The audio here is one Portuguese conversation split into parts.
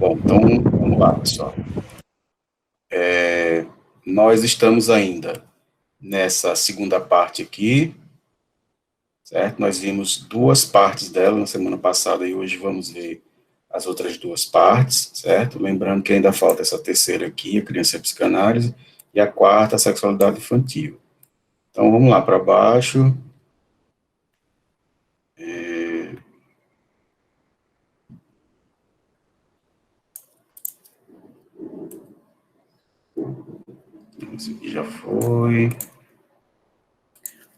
Bom, então, vamos lá, pessoal. Nós estamos ainda nessa segunda parte aqui, certo? Nós vimos duas partes dela na semana passada e hoje vamos ver as outras duas partes, certo? Lembrando que ainda falta essa terceira aqui, a criança e a psicanálise, e a quarta, a sexualidade infantil. Então, vamos lá para baixo. Esse aqui já foi.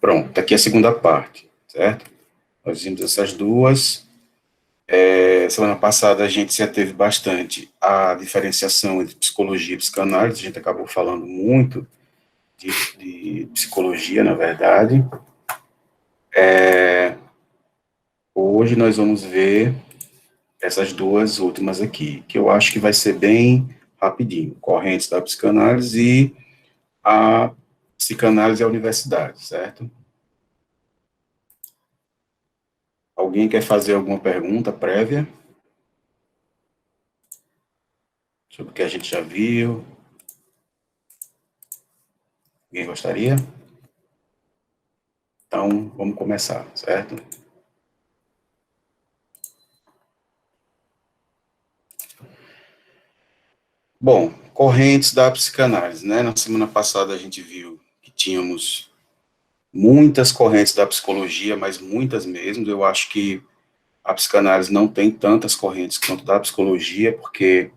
Pronto, tá aqui a segunda parte, certo? Nós vimos essas duas. Semana passada a gente se ateve bastante à diferenciação entre psicologia e psicanálise, a gente acabou falando muito de psicologia, na verdade. Hoje nós vamos ver essas duas últimas aqui, que eu acho que vai ser bem rapidinho, correntes da psicanálise e a psicanálise e a universidade, certo? Alguém quer fazer alguma pergunta prévia sobre o que a gente já viu? Alguém gostaria? Então, vamos começar, certo? Bom, correntes da psicanálise, né? Na semana passada a gente viu que tínhamos muitas correntes da psicologia, mas muitas mesmo. Eu acho que a psicanálise não tem tantas correntes quanto da psicologia, porque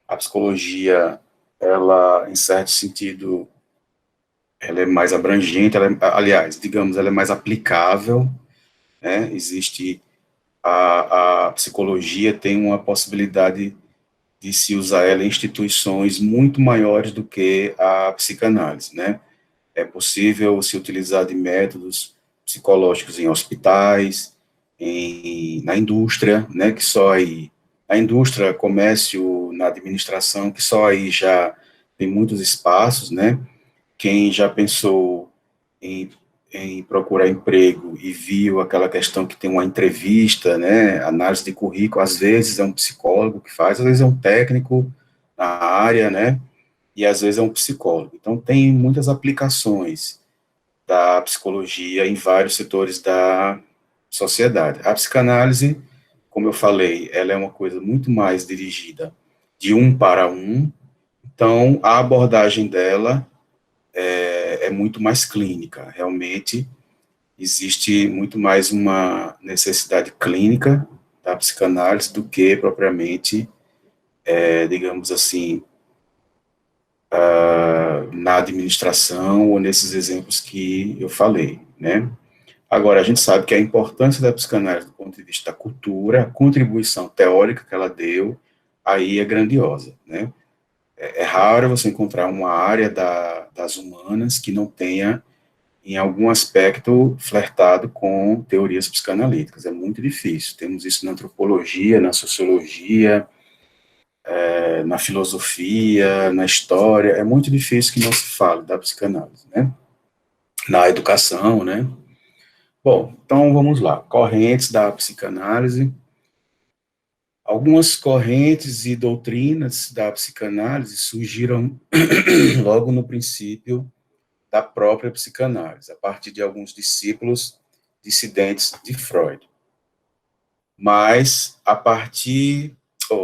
a psicologia, ela, em certo sentido, ela é mais abrangente, aliás, digamos, ela é mais aplicável, né? Existe a psicologia tem uma possibilidade de se usar ela em instituições muito maiores do que a psicanálise, né? É possível se utilizar de métodos psicológicos em hospitais, na indústria, né, que só aí, a indústria, comércio, na administração, que só aí já tem muitos espaços, né? Quem já pensou em, em procurar emprego e viu aquela questão que tem uma entrevista, né, análise de currículo, às vezes é um psicólogo que faz, às vezes é um técnico na área, né, e às vezes é um psicólogo. Então, tem muitas aplicações da psicologia em vários setores da sociedade. A psicanálise, como eu falei, ela é uma coisa muito mais dirigida de um para um, então a abordagem dela é muito mais clínica, realmente existe muito mais uma necessidade clínica da psicanálise do que propriamente, digamos assim, na administração ou nesses exemplos que eu falei, né? Agora, a gente sabe que a importância da psicanálise do ponto de vista da cultura, a contribuição teórica que ela deu, aí é grandiosa, né? É raro você encontrar uma área das humanas que não tenha, em algum aspecto, flertado com teorias psicanalíticas. É muito difícil. Temos isso na antropologia, na sociologia, na filosofia, na história. É muito difícil que não se fale da psicanálise, né? Na educação, né? Bom, então vamos lá. Correntes da psicanálise. Algumas correntes e doutrinas da psicanálise surgiram logo no princípio da própria psicanálise, a partir de alguns discípulos dissidentes de Freud. Mas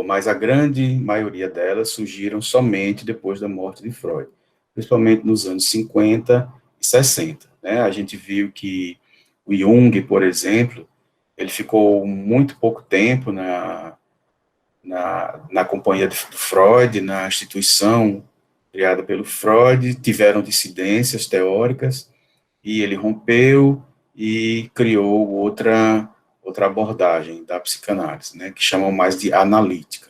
mas a grande maioria delas surgiram somente depois da morte de Freud, principalmente nos anos 50 e 60. Né? A gente viu que o Jung, por exemplo, ele ficou muito pouco tempo na companhia do Freud, na instituição criada pelo Freud, tiveram dissidências teóricas, e ele rompeu e criou outra abordagem da psicanálise, né, que chamam mais de analítica.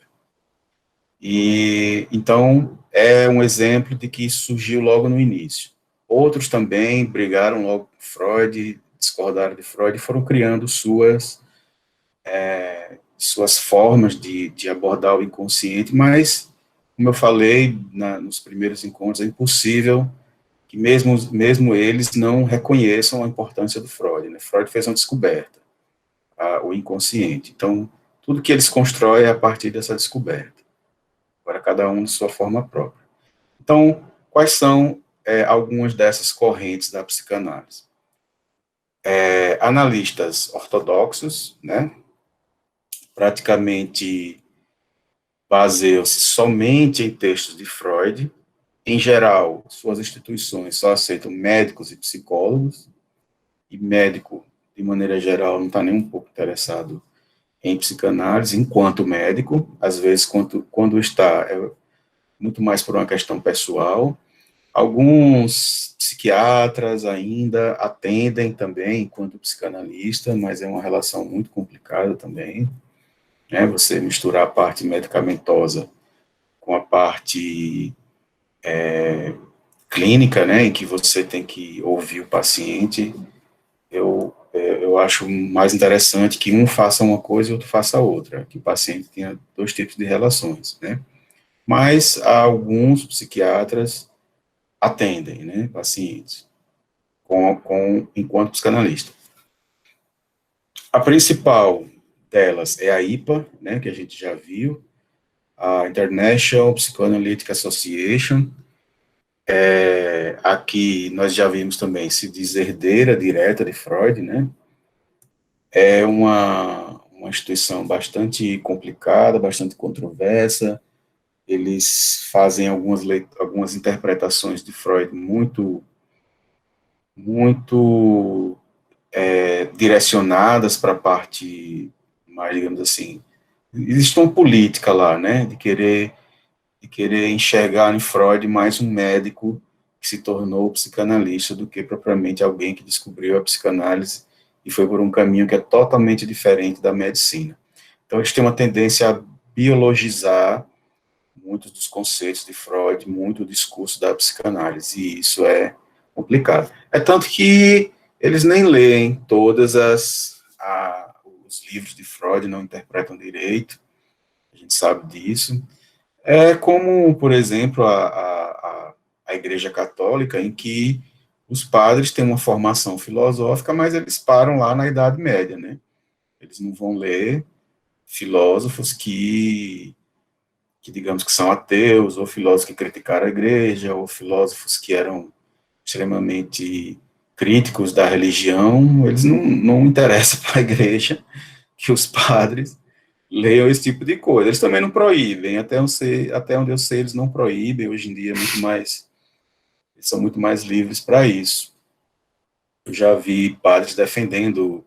E então é um exemplo de que isso surgiu logo no início. Outros também brigaram logo com Freud, discordaram de Freud e foram criando suas formas de abordar o inconsciente, mas, como eu falei nos primeiros encontros, é impossível que mesmo eles não reconheçam a importância do Freud. Né? Freud fez uma descoberta, o inconsciente. Então, tudo que eles constroem é a partir dessa descoberta. Agora, cada um de sua forma própria. Então, quais são algumas dessas correntes da psicanálise? Analistas ortodoxos, né, praticamente baseiam-se somente em textos de Freud. Em geral, suas instituições só aceitam médicos e psicólogos, e médico, de maneira geral, não está nem um pouco interessado em psicanálise, enquanto médico, às vezes, quando está, é muito mais por uma questão pessoal. Alguns psiquiatras ainda atendem também enquanto psicanalista, mas é uma relação muito complicada também, né? Você misturar a parte medicamentosa com a parte clínica, né, em que você tem que ouvir o paciente, eu acho mais interessante que um faça uma coisa e outro faça outra, que o paciente tenha dois tipos de relações, né? Mas alguns psiquiatras atendem, né, pacientes enquanto psicanalista. A principal delas é a IPA, né, que a gente já viu, a International Psychoanalytic Association. Aqui nós já vimos também, se diz herdeira direta de Freud, né? É uma instituição bastante complicada, bastante controversa. Eles fazem algumas interpretações de Freud muito direcionadas para a parte mais, digamos assim, existe uma política lá, né, de querer enxergar em Freud mais um médico que se tornou psicanalista do que propriamente alguém que descobriu a psicanálise e foi por um caminho que é totalmente diferente da medicina. Então, eles têm uma tendência a biologizar muitos dos conceitos de Freud, muito o discurso da psicanálise, e isso é complicado. É tanto que eles nem leem os livros de Freud, não interpretam direito, a gente sabe disso. É como, por exemplo, a Igreja Católica, em que os padres têm uma formação filosófica, mas eles param lá na Idade Média, né? Eles não vão ler filósofos que digamos que são ateus, ou filósofos que criticaram a igreja, ou filósofos que eram extremamente críticos da religião, eles não interessam para a igreja que os padres leiam esse tipo de coisa. Eles também não proíbem, até onde eu sei, eles não proíbem, hoje em dia eles são muito mais livres para isso. Eu já vi padres defendendo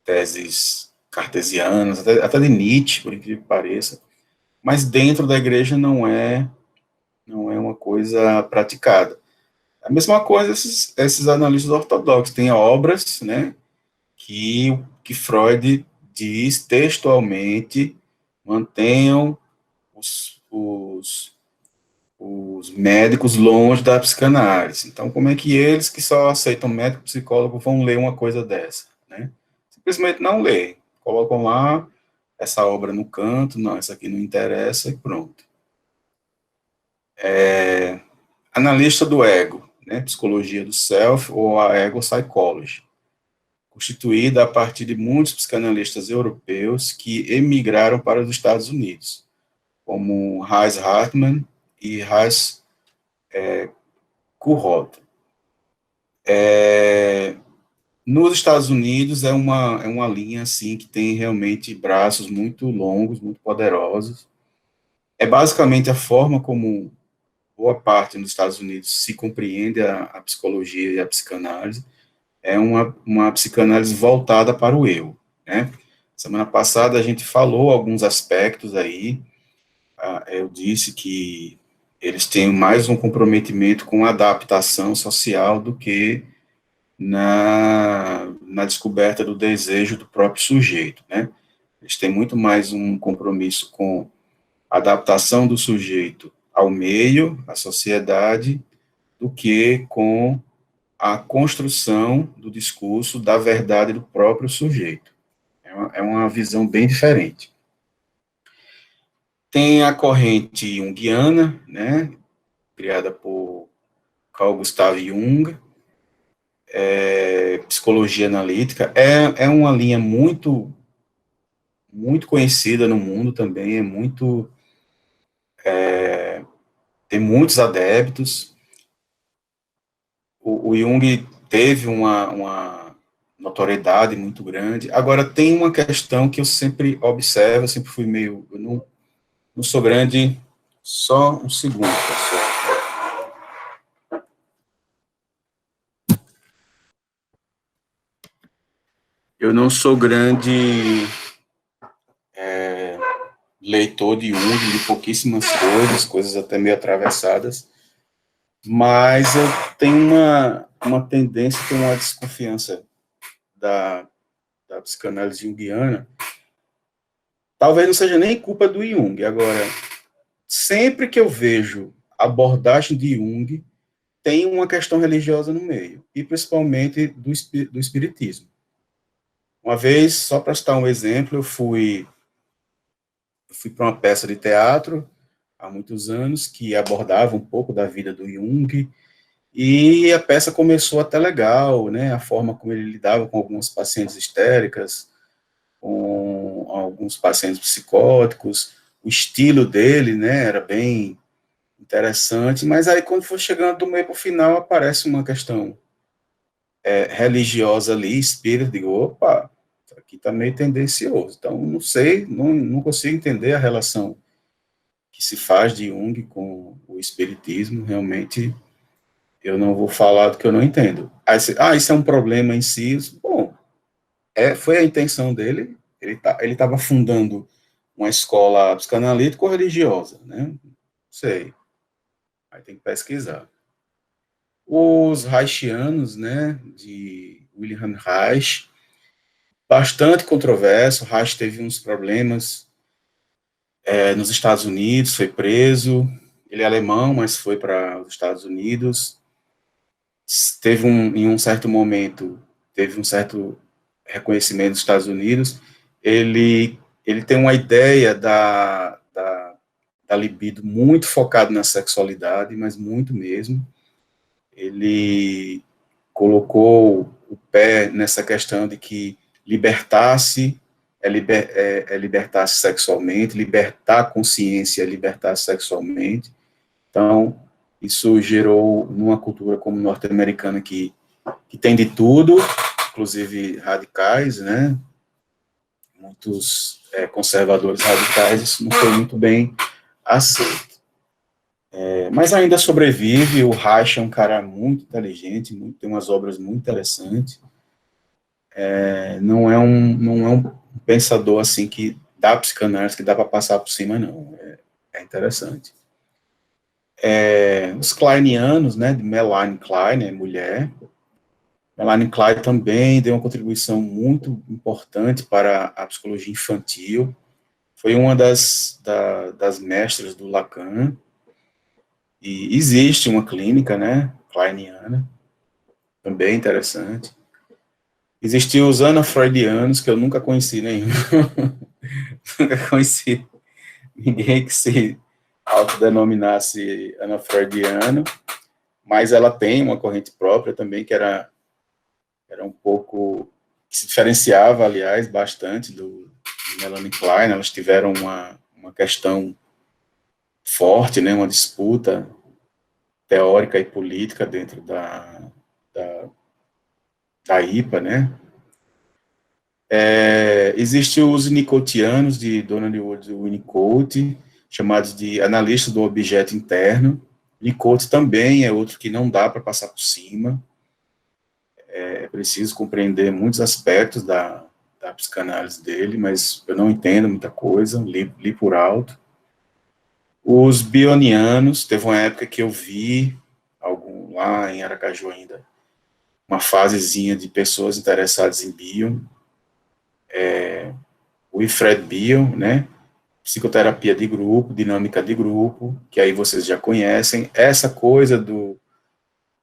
teses cartesianas, até de Nietzsche, por incrível que pareça, mas dentro da igreja não é uma coisa praticada. A mesma coisa esses analistas ortodoxos, têm obras, né, que Freud diz textualmente, mantenham os médicos longe da psicanálise. Então, como é que eles, que só aceitam médico e psicólogo, vão ler uma coisa dessa, né? Simplesmente não lê. Colocam lá essa obra no canto, não, essa aqui não interessa, e pronto. Analista do ego, né? Psicologia do self, ou a ego psychology, constituída a partir de muitos psicanalistas europeus que emigraram para os Estados Unidos, como Heinz Hartmann e Heinz Kurot. Nos Estados Unidos é uma linha assim que tem realmente braços muito longos, muito poderosos. É basicamente a forma como boa parte nos Estados Unidos se compreende a psicologia e a psicanálise. É uma psicanálise voltada para o eu, né? Semana passada a gente falou alguns aspectos aí. Eu disse que eles têm mais um comprometimento com a adaptação social do que na descoberta do desejo do próprio sujeito, né? Eles têm muito mais um compromisso com a adaptação do sujeito ao meio, à sociedade, do que com a construção do discurso da verdade do próprio sujeito. É uma visão bem diferente. Tem a corrente junguiana, né, criada por Carl Gustav Jung, psicologia analítica, é uma linha muito conhecida no mundo também, é muito tem muitos adeptos. O Jung teve uma notoriedade muito grande. Agora, tem uma questão que eu sempre observo, eu sempre fui meio. Eu não sou grande. Só um segundo, pessoal. Eu não sou grande leitor de Jung, de pouquíssimas coisas até meio atravessadas, mas eu tenho uma tendência, tenho uma desconfiança da psicanálise junguiana. Talvez não seja nem culpa do Jung. Agora, sempre que eu vejo abordagem de Jung, tem uma questão religiosa no meio, e principalmente do espiritismo. Uma vez, só para citar um exemplo, eu fui para uma peça de teatro há muitos anos que abordava um pouco da vida do Jung, e a peça começou até legal, né? A forma como ele lidava com algumas pacientes histéricas, com alguns pacientes psicóticos, o estilo dele, né? Era bem interessante, mas aí quando for chegando do meio para o final aparece uma questão religiosa ali, espírita, digo, opa, aqui está meio tendencioso. Então, não sei, não consigo entender a relação que se faz de Jung com o espiritismo, realmente eu não vou falar do que eu não entendo. Aí, isso é um problema em si, bom, foi a intenção dele, ele estava fundando uma escola psicanalítico-religiosa, né? Não sei, aí tem que pesquisar. Os Reichianos, né, de Wilhelm Reich, bastante controverso. Reich teve uns problemas nos Estados Unidos, foi preso. Ele é alemão, mas foi para os Estados Unidos. Em um certo momento, teve um certo reconhecimento dos Estados Unidos. Ele tem uma ideia da libido muito focado na sexualidade, mas muito mesmo. Ele colocou o pé nessa questão de que libertar-se é libertar-se sexualmente, libertar a consciência é libertar-se sexualmente. Então, isso gerou numa cultura como norte-americana que tem de tudo, inclusive radicais, né? Muitos conservadores radicais, isso não foi muito bem aceito. Mas ainda sobrevive. O Reich é um cara muito inteligente, tem umas obras muito interessantes. Não é um pensador assim que dá psicanálise, que dá para passar por cima, não. É interessante. Os kleinianos, né, de Melanie Klein, mulher. Melanie Klein também deu uma contribuição muito importante para a psicologia infantil. Foi uma das mestras do Lacan. E existe uma clínica, né, kleiniana, também interessante. Existiam os anafreudianos, que eu nunca conheci nenhum. Nunca conheci ninguém que se autodenominasse anafreudiano, mas ela tem uma corrente própria também, que era um pouco, que se diferenciava, aliás, bastante do Melanie Klein. Elas tiveram uma questão forte, né, uma disputa teórica e política dentro da IPA, né. Existem os Winnicottianos, de Donald Woods Winnicott, chamados de analistas do objeto interno. Winnicott também é outro que não dá para passar por cima. É preciso compreender muitos aspectos da psicanálise dele, mas eu não entendo muita coisa, li por alto. Os bionianos, teve uma época que eu vi, lá em Aracaju ainda, uma fasezinha de pessoas interessadas em Bion, o Wilfred Bion, né, psicoterapia de grupo, dinâmica de grupo, que aí vocês já conhecem. Essa coisa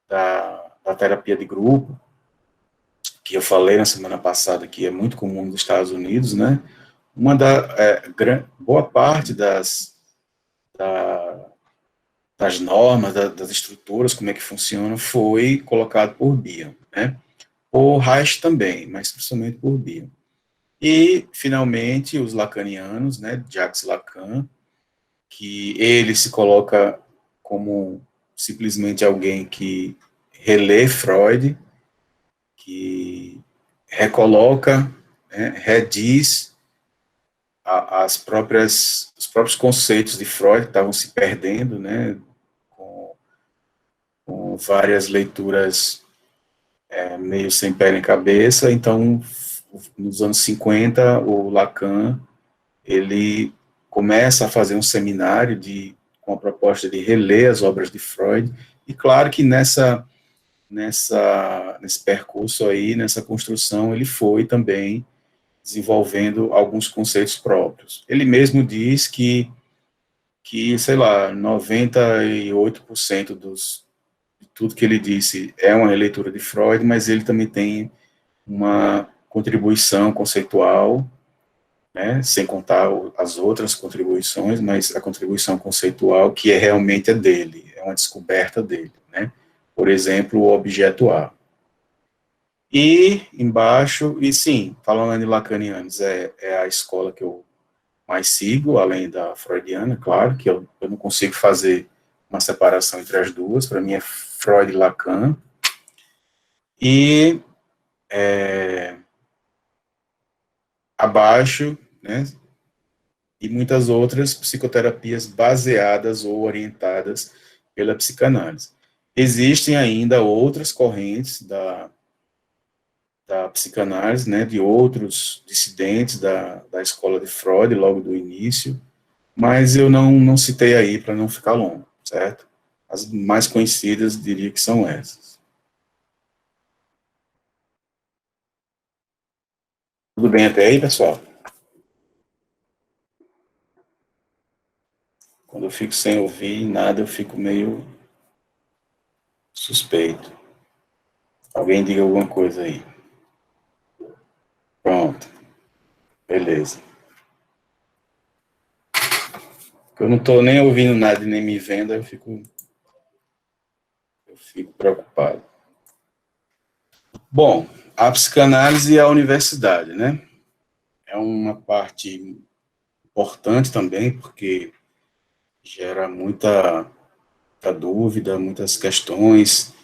da terapia de grupo, que eu falei na semana passada, que é muito comum nos Estados Unidos, né, boa parte das normas, das estruturas, como é que funciona, foi colocado por Bion, né, por Reich também, mas principalmente por Bion. E, finalmente, os lacanianos, né, Jacques Lacan, que ele se coloca como simplesmente alguém que relê Freud, que recoloca, né, rediz os próprios conceitos de Freud que estavam se perdendo, né, com, com várias leituras meio sem pé nem cabeça. Então, nos anos 50, o Lacan, ele começa a fazer um seminário com a proposta de reler as obras de Freud, e claro que nesse percurso aí, nessa construção, ele foi também desenvolvendo alguns conceitos próprios. Ele mesmo diz sei lá, 98% de tudo que ele disse é uma releitura de Freud, mas ele também tem uma contribuição conceitual, né, sem contar as outras contribuições, mas a contribuição conceitual que realmente é dele, é uma descoberta dele, né? Por exemplo, o objeto A. E embaixo, e sim, falando de lacanianos, é a escola que eu mais sigo, além da freudiana, claro, que eu não consigo fazer uma separação entre as duas, para mim é Freud e Lacan. E abaixo, né, e muitas outras psicoterapias baseadas ou orientadas pela psicanálise. Existem ainda outras correntes da psicanálise, né, de outros dissidentes da escola de Freud, logo do início, mas eu não citei aí para não ficar longo, certo? As mais conhecidas, diria que são essas. Tudo bem até aí, pessoal? Quando eu fico sem ouvir nada, eu fico meio suspeito. Alguém diga alguma coisa aí. Pronto, beleza. Eu não estou nem ouvindo nada e nem me vendo, eu fico preocupado. Bom, a psicanálise e a universidade, né? É uma parte importante também, porque gera muita dúvida, muitas questões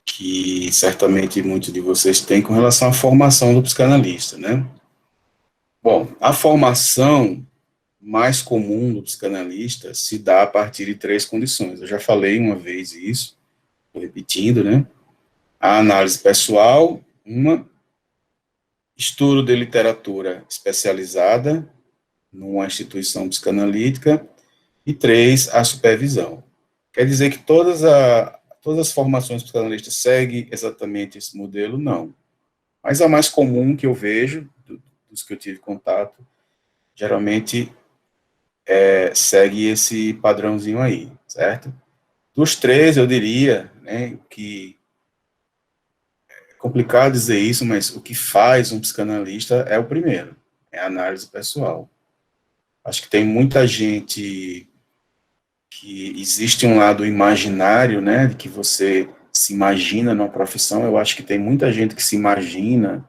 que certamente muitos de vocês têm com relação à formação do psicanalista, né? Bom, a formação mais comum do psicanalista se dá a partir de três condições. Eu já falei uma vez isso, estou repetindo, né? A análise pessoal, estudo de literatura especializada numa instituição psicanalítica, e três, a supervisão. Quer dizer que todas as formações psicanalistas seguem exatamente esse modelo? Não. Mas a mais comum que eu vejo, dos que eu tive contato, geralmente segue esse padrãozinho aí, certo? Dos três, eu diria, né, que é complicado dizer isso, mas o que faz um psicanalista é o primeiro, é a análise pessoal. Acho que tem muita gente que existe um lado imaginário, né, de que você se imagina numa profissão. Eu acho que tem muita gente que se imagina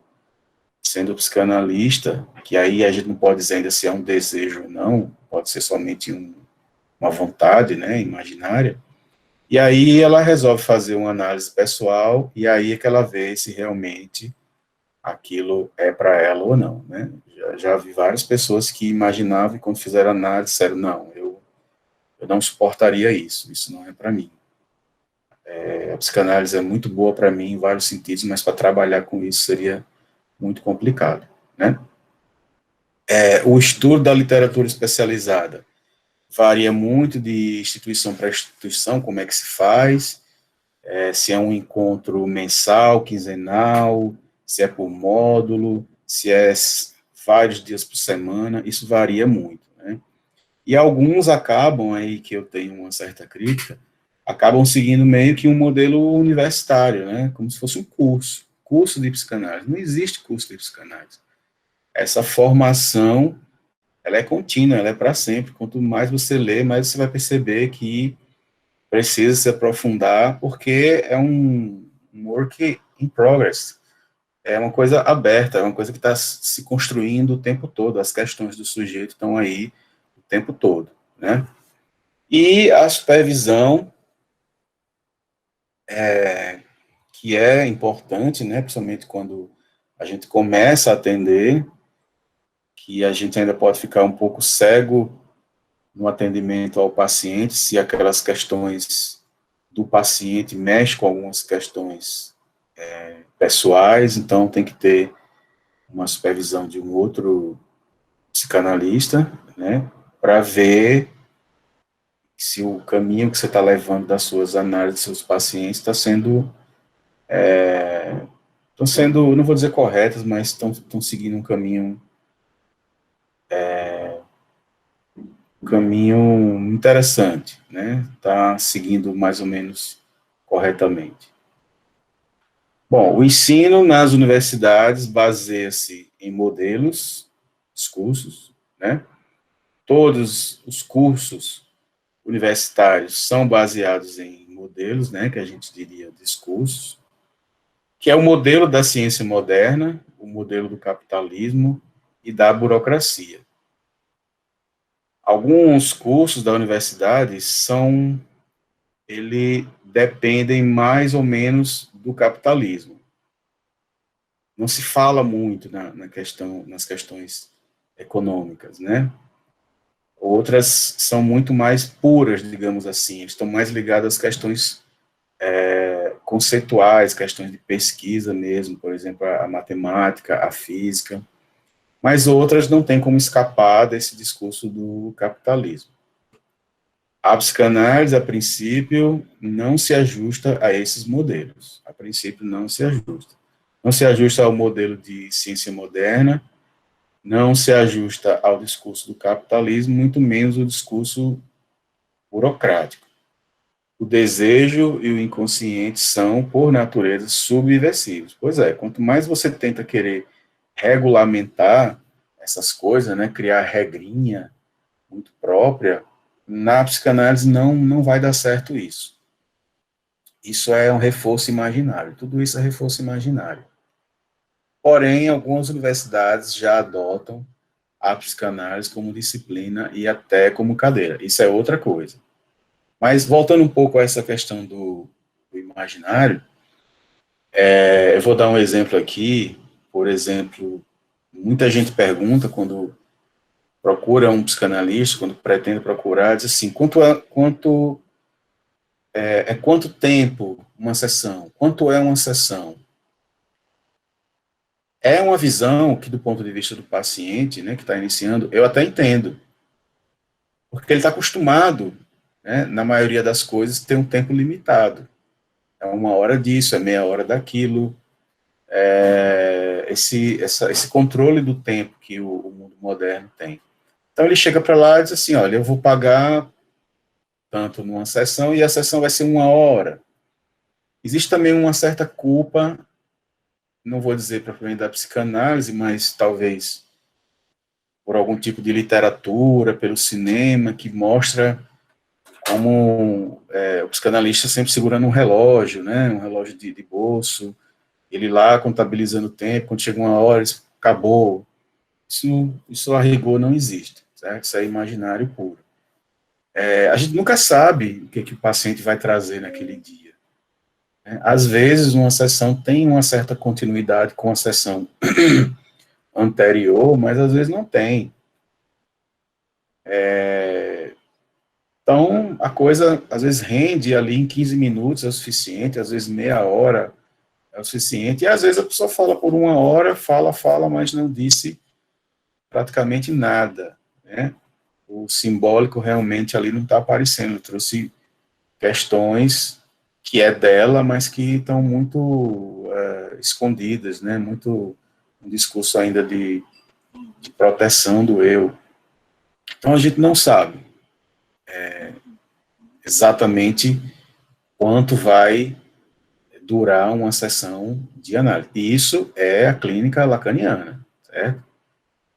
sendo psicanalista, que aí a gente não pode dizer ainda se é um desejo ou não, pode ser somente uma vontade, né, imaginária. E aí ela resolve fazer uma análise pessoal, e aí é que ela vê se realmente aquilo é para ela ou não, né. Já vi várias pessoas que imaginavam e quando fizeram análise disseram, não, eu não suportaria isso não é para mim. A psicanálise é muito boa para mim em vários sentidos, mas para trabalhar com isso seria muito complicado, né? O estudo da literatura especializada varia muito de instituição para instituição, como é que se faz, se é um encontro mensal, quinzenal, se é por módulo, se é vários dias por semana, isso varia muito, né? E alguns acabam, aí que eu tenho uma certa crítica, acabam seguindo meio que um modelo universitário, né? Como se fosse um curso de psicanálise. Não existe curso de psicanálise. Essa formação, ela é contínua, ela é para sempre. Quanto mais você lê, mais você vai perceber que precisa se aprofundar, porque é um work in progress. É uma coisa aberta, é uma coisa que está se construindo o tempo todo. As questões do sujeito estão aí o tempo todo. né? E a supervisão, que é importante, né, principalmente quando a gente começa a atender, que a gente ainda pode ficar um pouco cego no atendimento ao paciente, se aquelas questões do paciente mexem com algumas questões pessoais, então tem que ter uma supervisão de um outro psicanalista, né, para ver se o caminho que você está levando das suas análises dos seus pacientes estão sendo, não vou dizer corretas, mas estão seguindo um caminho interessante, né? Está seguindo mais ou menos corretamente. Bom, o ensino nas universidades baseia-se em modelos, os cursos, né? Todos os cursos universitários são baseados em modelos, né, que a gente diria discursos, que é o modelo da ciência moderna, o modelo do capitalismo e da burocracia. Alguns cursos da universidade ele dependem mais ou menos do capitalismo. Não se fala muito nas questões econômicas, né? Outras são muito mais puras, digamos assim, estão mais ligadas às questões conceituais, questões de pesquisa mesmo, por exemplo, a matemática, a física, mas outras não têm como escapar desse discurso do capitalismo. A psicanálise, a princípio, não se ajusta a esses modelos. A princípio, não se ajusta. Não se ajusta ao modelo de ciência moderna, não se ajusta ao discurso do capitalismo, muito menos o discurso burocrático. O desejo e o inconsciente são, por natureza, subversivos. Pois é, quanto mais você tenta querer regulamentar essas coisas, né, criar regrinha muito própria, na psicanálise não vai dar certo isso. Isso é um reforço imaginário, tudo isso é reforço imaginário. Porém, algumas universidades já adotam a psicanálise como disciplina e até como cadeira. Isso é outra coisa. Mas voltando um pouco a essa questão do imaginário, eu vou dar um exemplo aqui. Por exemplo, muita gente pergunta quando procura um psicanalista, quando pretende procurar, diz assim, quanto tempo uma sessão? Quanto é uma sessão? É uma visão que, do ponto de vista do paciente, né, que está iniciando, eu até entendo, porque ele está acostumado, né, na maioria das coisas, ter um tempo limitado. É uma hora disso, é meia hora daquilo. Esse controle do tempo que o mundo moderno tem. Então ele chega para lá e diz assim, olha, eu vou pagar tanto numa sessão e a sessão vai ser uma hora. Existe também uma certa culpa, não vou dizer propriamente da psicanálise, mas talvez por algum tipo de literatura, pelo cinema, que mostra como o psicanalista sempre segurando um relógio, né, um relógio de bolso, ele lá contabilizando o tempo, quando chega uma hora, acabou. Isso a rigor não existe, certo? Isso é imaginário puro. A gente nunca sabe o que o paciente vai trazer naquele dia. Né? Às vezes, uma sessão tem uma certa continuidade com a sessão anterior, mas às vezes não tem. Então, a coisa, às vezes, rende ali em 15 minutos é o suficiente, às vezes meia hora é o suficiente, e às vezes a pessoa fala por uma hora, fala, mas não disse praticamente nada, né? O simbólico realmente ali não está aparecendo, eu trouxe questões que é dela, mas que estão muito escondidas, né? Muito um discurso ainda de proteção do eu. Então a gente não sabe exatamente quanto vai durar uma sessão de análise. E isso é a clínica lacaniana, certo?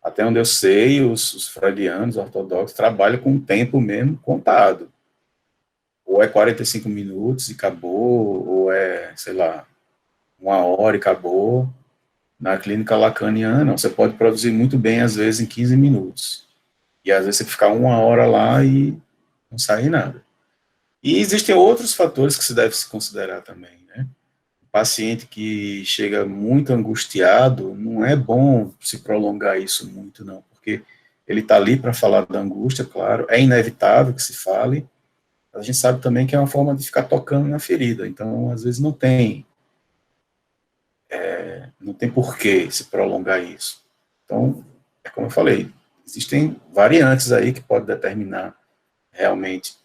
Até onde eu sei, os freudianos, ortodoxos, trabalham com o tempo mesmo contado. Ou é 45 minutos e acabou, ou é, sei lá, uma hora e acabou. Na clínica lacaniana, não, você pode produzir muito bem, às vezes, em 15 minutos. E às vezes você fica 1 hora lá e não sai nada. E existem outros fatores que se deve se considerar também, né? O paciente que chega muito angustiado, não é bom se prolongar isso muito, não, porque ele está ali para falar da angústia, claro, é inevitável que se fale, a gente sabe também que é uma forma de ficar tocando na ferida, então, às vezes, não tem porquê se prolongar isso. Então, é como eu falei, existem variantes aí que podem determinar realmente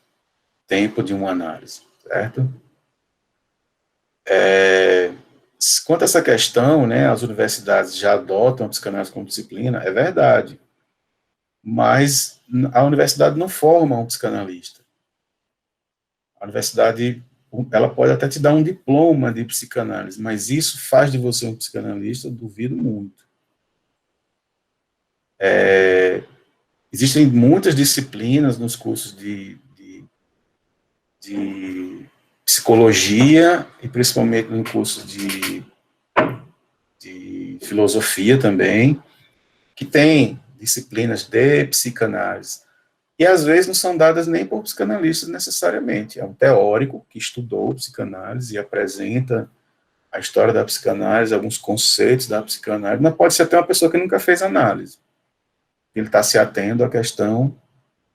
tempo de uma análise, certo? Quanto a essa questão, né, as universidades já adotam a psicanálise como disciplina, é verdade, mas a universidade não forma um psicanalista. A universidade, ela pode até te dar um diploma de psicanálise, mas isso faz de você um psicanalista? Eu duvido muito. Existem muitas disciplinas nos cursos de psicologia, e principalmente no curso de filosofia também, que tem disciplinas de psicanálise. E às vezes não são dadas nem por psicanalistas necessariamente. É um teórico que estudou psicanálise e apresenta a história da psicanálise, alguns conceitos da psicanálise, mas pode ser até uma pessoa que nunca fez análise. Ele está se atendo à questão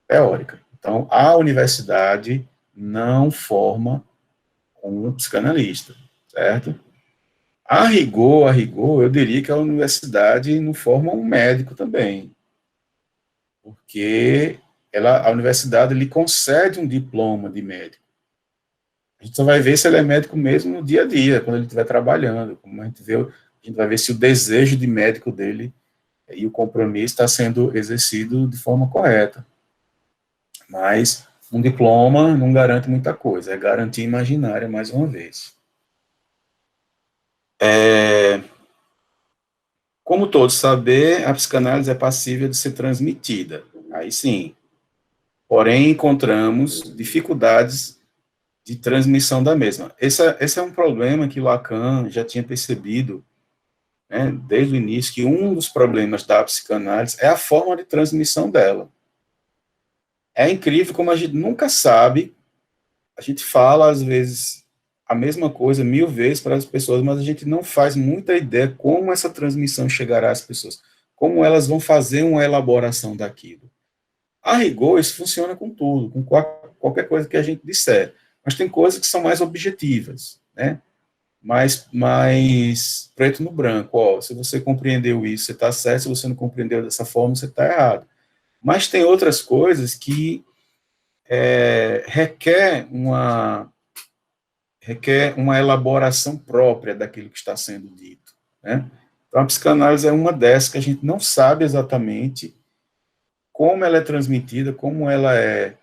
teórica. Então, a universidade não forma um psicanalista, certo? A rigor, eu diria que a universidade não forma um médico também, porque a universidade lhe concede um diploma de médico. A gente só vai ver se ele é médico mesmo no dia a dia, quando ele estiver trabalhando, como a gente vai ver se o desejo de médico dele e o compromisso está sendo exercido de forma correta. Mas um diploma não garante muita coisa, é garantia imaginária, mais uma vez. Como todos sabem, a psicanálise é passível de ser transmitida. Aí sim. Porém, encontramos dificuldades de transmissão da mesma. Esse é um problema que Lacan já tinha percebido, né, desde o início, que um dos problemas da psicanálise é a forma de transmissão dela. É incrível como a gente nunca sabe, a gente fala, às vezes, a mesma coisa 1000 vezes para as pessoas, mas a gente não faz muita ideia como essa transmissão chegará às pessoas, como elas vão fazer uma elaboração daquilo. A rigor, isso funciona com tudo, com qualquer coisa que a gente disser. Mas tem coisas que são mais objetivas, né? Mais preto no branco. Ó, se você compreendeu isso, você está certo. Se você não compreendeu dessa forma, você está errado. Mas tem outras coisas que requer uma elaboração própria daquilo que está sendo dito, né? Então, a psicanálise é uma dessas que a gente não sabe exatamente como ela é transmitida, como ela é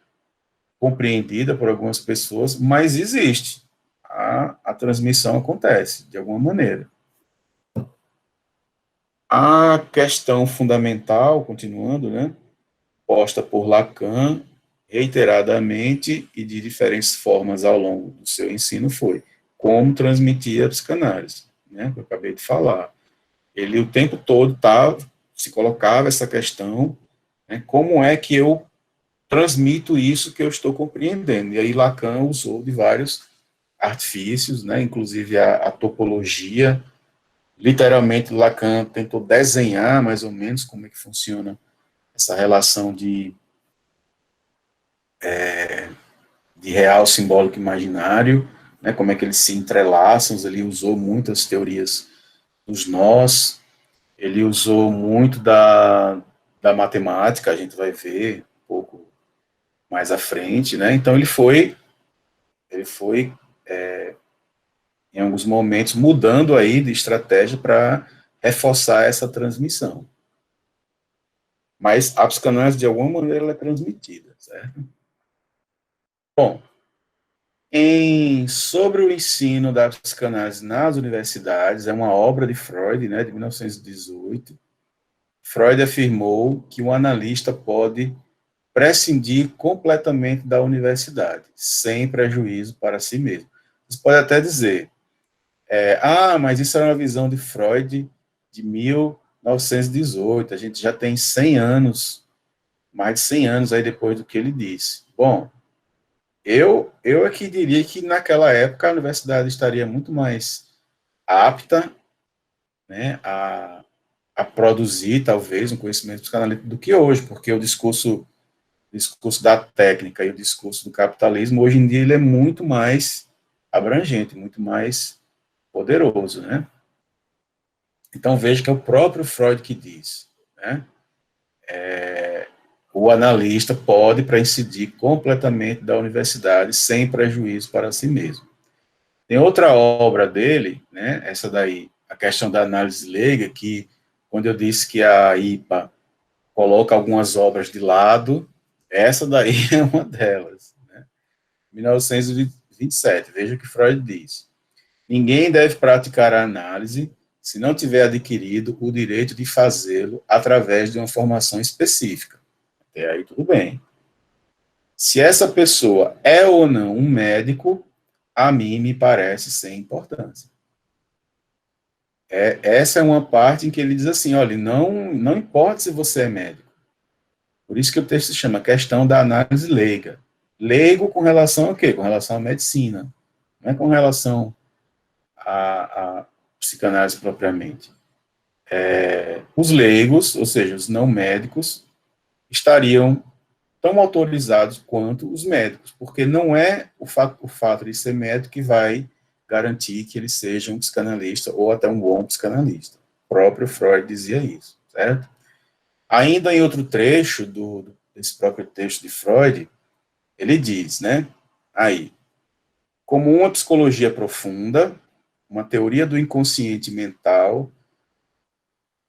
compreendida por algumas pessoas, mas existe. A transmissão acontece, de alguma maneira. A questão fundamental, continuando, né, posta por Lacan, reiteradamente e de diferentes formas ao longo do seu ensino, foi como transmitir a psicanálise, né, que eu acabei de falar. Ele o tempo todo se colocava essa questão, né, como é que eu transmito isso que eu estou compreendendo. E aí Lacan usou de vários artifícios, né, inclusive a topologia. Literalmente, Lacan tentou desenhar mais ou menos como é que funciona essa relação de real, simbólico e imaginário, né, como é que eles se entrelaçam. Ele usou muitas teorias dos nós, ele usou muito da matemática, a gente vai ver um pouco mais à frente, né, então ele foi em alguns momentos, mudando aí de estratégia para reforçar essa transmissão. Mas a psicanálise, de alguma maneira, ela é transmitida, certo? Bom, sobre o ensino da psicanálise nas universidades, é uma obra de Freud, né, de 1918. Freud afirmou que o analista pode prescindir completamente da universidade, sem prejuízo para si mesmo. Você pode até dizer, mas isso era uma visão de Freud de 1918, a gente já tem 100 anos mais de 100 anos aí depois do que ele disse. Bom, eu aqui diria que naquela época a universidade estaria muito mais apta, né, a produzir, talvez, um conhecimento psicanalítico do que hoje, porque o discurso da técnica e o discurso do capitalismo, hoje em dia, ele é muito mais abrangente, muito mais poderoso, né? Então, veja que é o próprio Freud que diz, né? O analista pode para incidir completamente da universidade sem prejuízo para si mesmo. Tem outra obra dele, né, essa daí, a questão da análise leiga, que quando eu disse que a IPA coloca algumas obras de lado, essa daí é uma delas. Né? 1927, veja o que Freud diz. Ninguém deve praticar a análise se não tiver adquirido o direito de fazê-lo através de uma formação específica. Até aí tudo bem. Se essa pessoa é ou não um médico, a mim me parece sem importância. Essa é uma parte em que ele diz assim, olha, não importa se você é médico. Por isso que o texto se chama questão da análise leiga. Leigo com relação a quê? Com relação à medicina. Não é com relação à psicanálise propriamente. Os leigos, ou seja, os não médicos, estariam tão autorizados quanto os médicos, porque não é o fato de ser médico que vai garantir que ele seja um psicanalista ou até um bom psicanalista. O próprio Freud dizia isso, certo? Ainda em outro trecho desse próprio texto de Freud, ele diz, né, aí, como uma psicologia profunda, uma teoria do inconsciente mental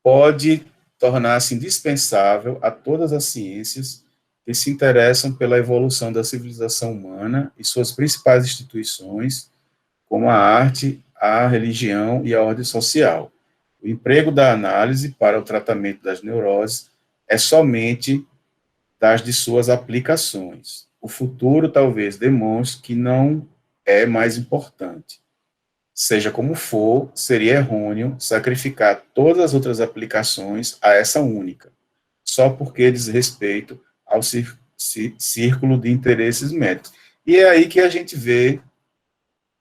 pode tornar-se indispensável a todas as ciências que se interessam pela evolução da civilização humana e suas principais instituições, como a arte, a religião e a ordem social. O emprego da análise para o tratamento das neuroses é somente das de suas aplicações. O futuro talvez demonstre que não é mais importante. Seja como for, seria errôneo sacrificar todas as outras aplicações a essa única, só porque diz respeito ao círculo de interesses médicos. E é aí que a gente vê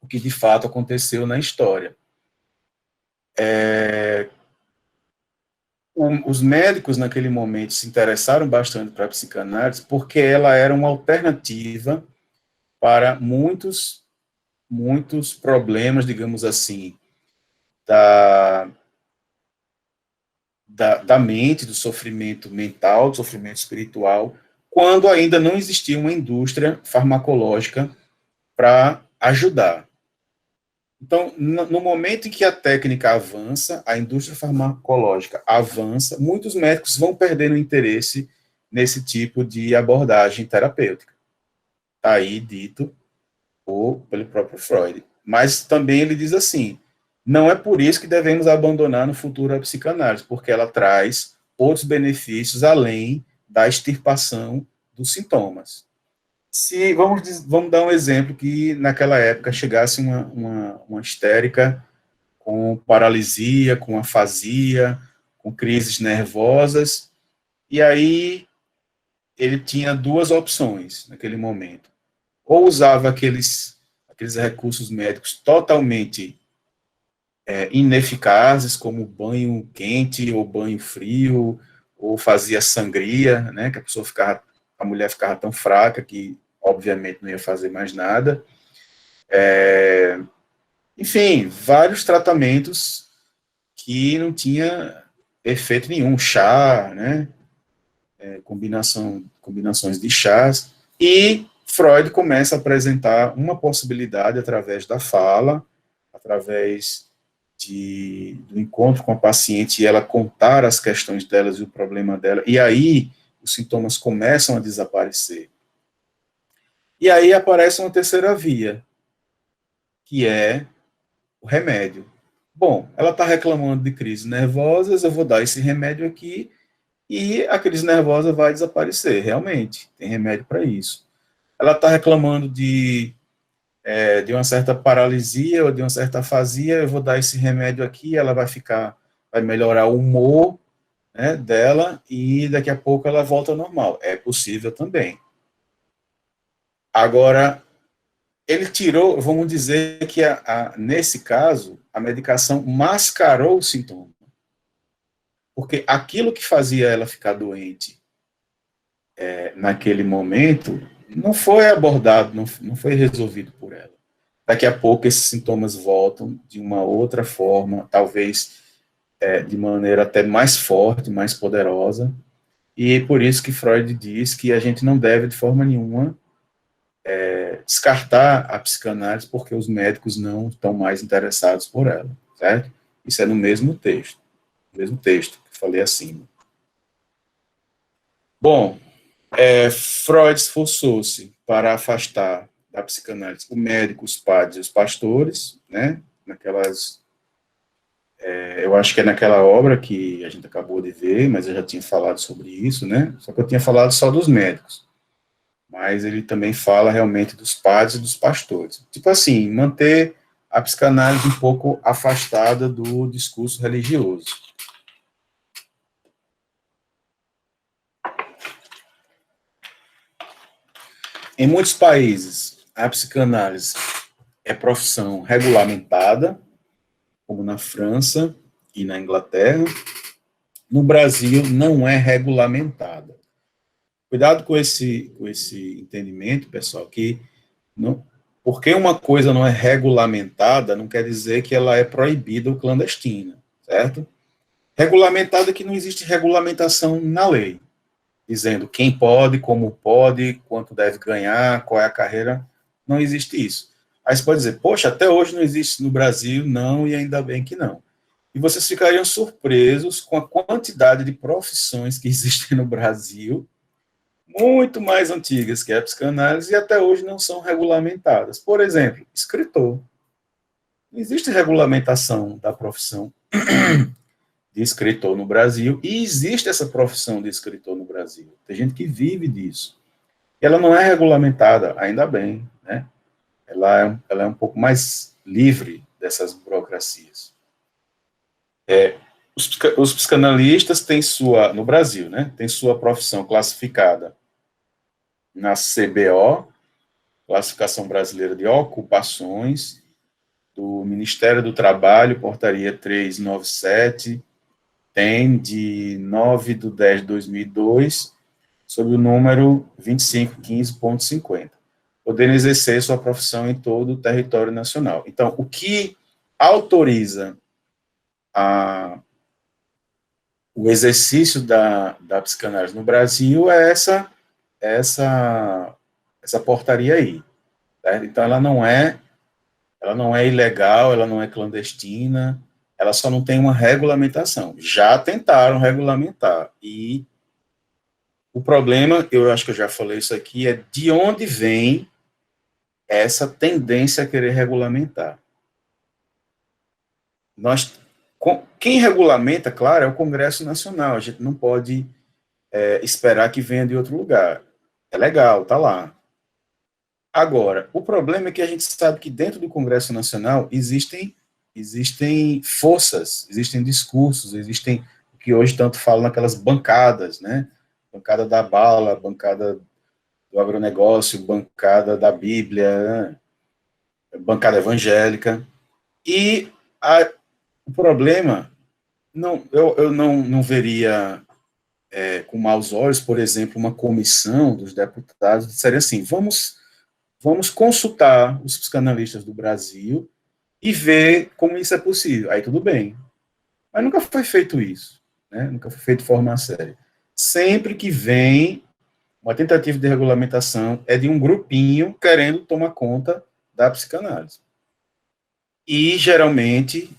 o que de fato aconteceu na história. Os médicos, naquele momento, se interessaram bastante para a psicanálise porque ela era uma alternativa para muitos problemas, digamos assim, da mente, do sofrimento mental, do sofrimento espiritual, quando ainda não existia uma indústria farmacológica para ajudar. Então, no momento em que a técnica avança, a indústria farmacológica avança, muitos médicos vão perdendo interesse nesse tipo de abordagem terapêutica. Está aí dito pelo próprio Freud. Mas também ele diz assim, não é por isso que devemos abandonar no futuro a psicanálise, porque ela traz outros benefícios além da extirpação dos sintomas. Se vamos dar um exemplo que naquela época chegasse uma histérica com paralisia, com afasia, com crises nervosas, e aí ele tinha duas opções naquele momento. Ou usava aqueles recursos médicos totalmente ineficazes, como banho quente ou banho frio, ou fazia sangria, né, que a mulher ficava tão fraca que, obviamente, não ia fazer mais nada. Enfim, vários tratamentos que não tinha efeito nenhum, chá, né, combinações de chás, e Freud começa a apresentar uma possibilidade através da fala, através do encontro com a paciente e ela contar as questões delas e o problema dela, e aí os sintomas começam a desaparecer. E aí aparece uma terceira via, que é o remédio. Bom, ela está reclamando de crises nervosas, eu vou dar esse remédio aqui e a crise nervosa vai desaparecer, realmente, tem remédio para isso. Ela está reclamando de uma certa paralisia ou de uma certa afasia, eu vou dar esse remédio aqui, ela vai melhorar o humor, né, dela, e daqui a pouco ela volta ao normal. É possível também. Agora, ele tirou, vamos dizer que nesse caso, a medicação mascarou o sintoma. Porque aquilo que fazia ela ficar doente naquele momento não foi abordado, não foi resolvido por ela. Daqui a pouco esses sintomas voltam de uma outra forma, talvez de maneira até mais forte, mais poderosa, e é por isso que Freud diz que a gente não deve, de forma nenhuma, descartar a psicanálise porque os médicos não estão mais interessados por ela, certo? Isso é no mesmo texto que falei acima. Bom, Freud esforçou-se para afastar da psicanálise o médico, os padres e os pastores, né? Eu acho que é naquela obra que a gente acabou de ver, mas eu já tinha falado sobre isso, né? Só que eu tinha falado só dos médicos. Mas ele também fala realmente dos padres e dos pastores. Tipo assim, manter a psicanálise um pouco afastada do discurso religioso. Em muitos países, a psicanálise é profissão regulamentada, como na França e na Inglaterra. No Brasil, não é regulamentada. Cuidado com esse entendimento, pessoal, que não, porque uma coisa não é regulamentada, não quer dizer que ela é proibida ou clandestina, certo? Regulamentada é que não existe regulamentação na lei, dizendo quem pode, como pode, quanto deve ganhar, qual é a carreira, não existe isso. Aí você pode dizer, poxa, até hoje não existe no Brasil, não, e ainda bem que não. E vocês ficariam surpresos com a quantidade de profissões que existem no Brasil, muito mais antigas que a psicanálise, e até hoje não são regulamentadas. Por exemplo, escritor. Não existe regulamentação da profissão de escritor no Brasil, e existe essa profissão de escritor no Brasil. Tem gente que vive disso. E ela não é regulamentada, ainda bem, né? Ela é um pouco mais livre dessas burocracias. Os psicanalistas têm no Brasil, né, tem sua profissão classificada na CBO, Classificação Brasileira de Ocupações, do Ministério do Trabalho, portaria 397, tem de 9/10/2002, sob o número 2515.50, podendo exercer sua profissão em todo o território nacional. Então, o que autoriza o exercício da psicanálise no Brasil é essa portaria aí. Certo? Então, ela não é ilegal, ela não é clandestina, ela só não tem uma regulamentação. Já tentaram regulamentar, e o problema, eu acho que eu já falei isso aqui, é de onde vem essa tendência a querer regulamentar. Quem regulamenta, claro, é o Congresso Nacional, a gente não pode esperar que venha de outro lugar. É legal, tá lá. Agora, o problema é que a gente sabe que dentro do Congresso Nacional existem forças, existem discursos, existem o que hoje tanto falam naquelas bancadas, né? Bancada da bala, bancada do agronegócio, bancada da Bíblia, né? Bancada evangélica. E o problema, eu não veria com maus olhos, por exemplo, uma comissão dos deputados disseria assim, vamos consultar os psicanalistas do Brasil e ver como isso é possível. Aí tudo bem. Mas nunca foi feito isso, né? Nunca foi feito de forma séria. Sempre que vem uma tentativa de regulamentação é de um grupinho querendo tomar conta da psicanálise. E, geralmente,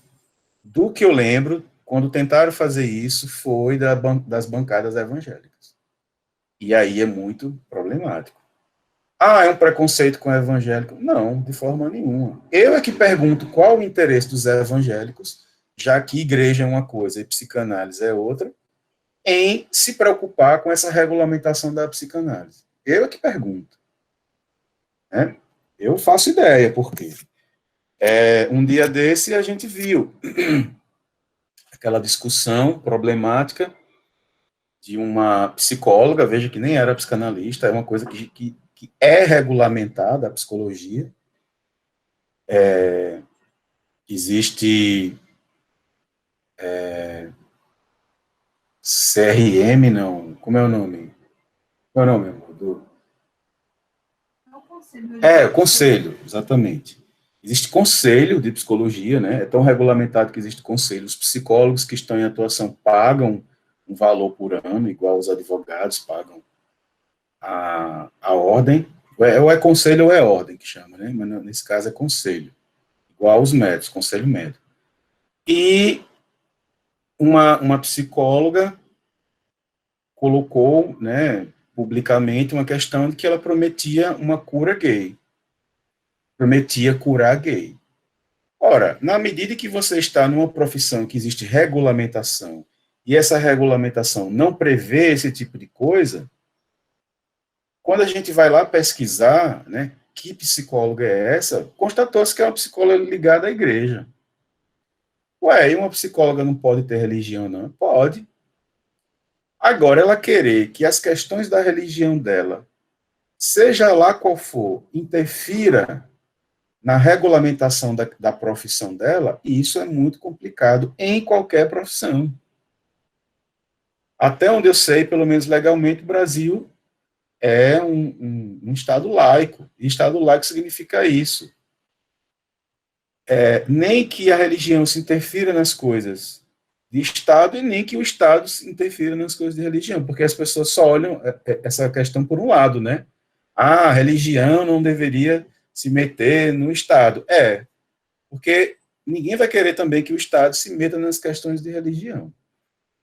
do que eu lembro, quando tentaram fazer isso, foi das bancadas evangélicas. E aí é muito problemático. Ah, é um preconceito com o evangélico? Não, de forma nenhuma. Eu é que pergunto qual o interesse dos evangélicos, já que igreja é uma coisa e psicanálise é outra, em se preocupar com essa regulamentação da psicanálise. Eu é que pergunto. Né? Eu faço ideia, por quê? Um dia desse a gente viu aquela discussão problemática de uma psicóloga, veja que nem era psicanalista, é uma coisa que é regulamentada, a psicologia. Existe CRM, não, como é o nome? Qual é o nome, amor? O conselho, exatamente. Existe conselho de psicologia, né? É tão regulamentado que existe conselho. Os psicólogos que estão em atuação pagam um valor por ano, igual os advogados pagam a ordem. Ou é conselho ou é ordem que chama, né? Mas nesse caso é conselho. Igual os médicos, conselho médico. E uma psicóloga colocou, né, publicamente uma questão de que ela prometia uma cura gay. Prometia curar gay. Ora, na medida que você está numa profissão que existe regulamentação e essa regulamentação não prevê esse tipo de coisa, quando a gente vai lá pesquisar, né, que psicóloga é essa, constatou-se que é uma psicóloga ligada à igreja. Ué, e uma psicóloga não pode ter religião, não? Pode. Agora, ela querer que as questões da religião dela, seja lá qual for, interfira na regulamentação da profissão dela, e isso é muito complicado em qualquer profissão. Até onde eu sei, pelo menos legalmente, o Brasil é um Estado laico. E Estado laico significa isso. Nem que a religião se interfira nas coisas de Estado e nem que o Estado se interfira nas coisas de religião, porque as pessoas só olham essa questão por um lado, né? A religião não deveria se meter no Estado. Porque ninguém vai querer também que o Estado se meta nas questões de religião.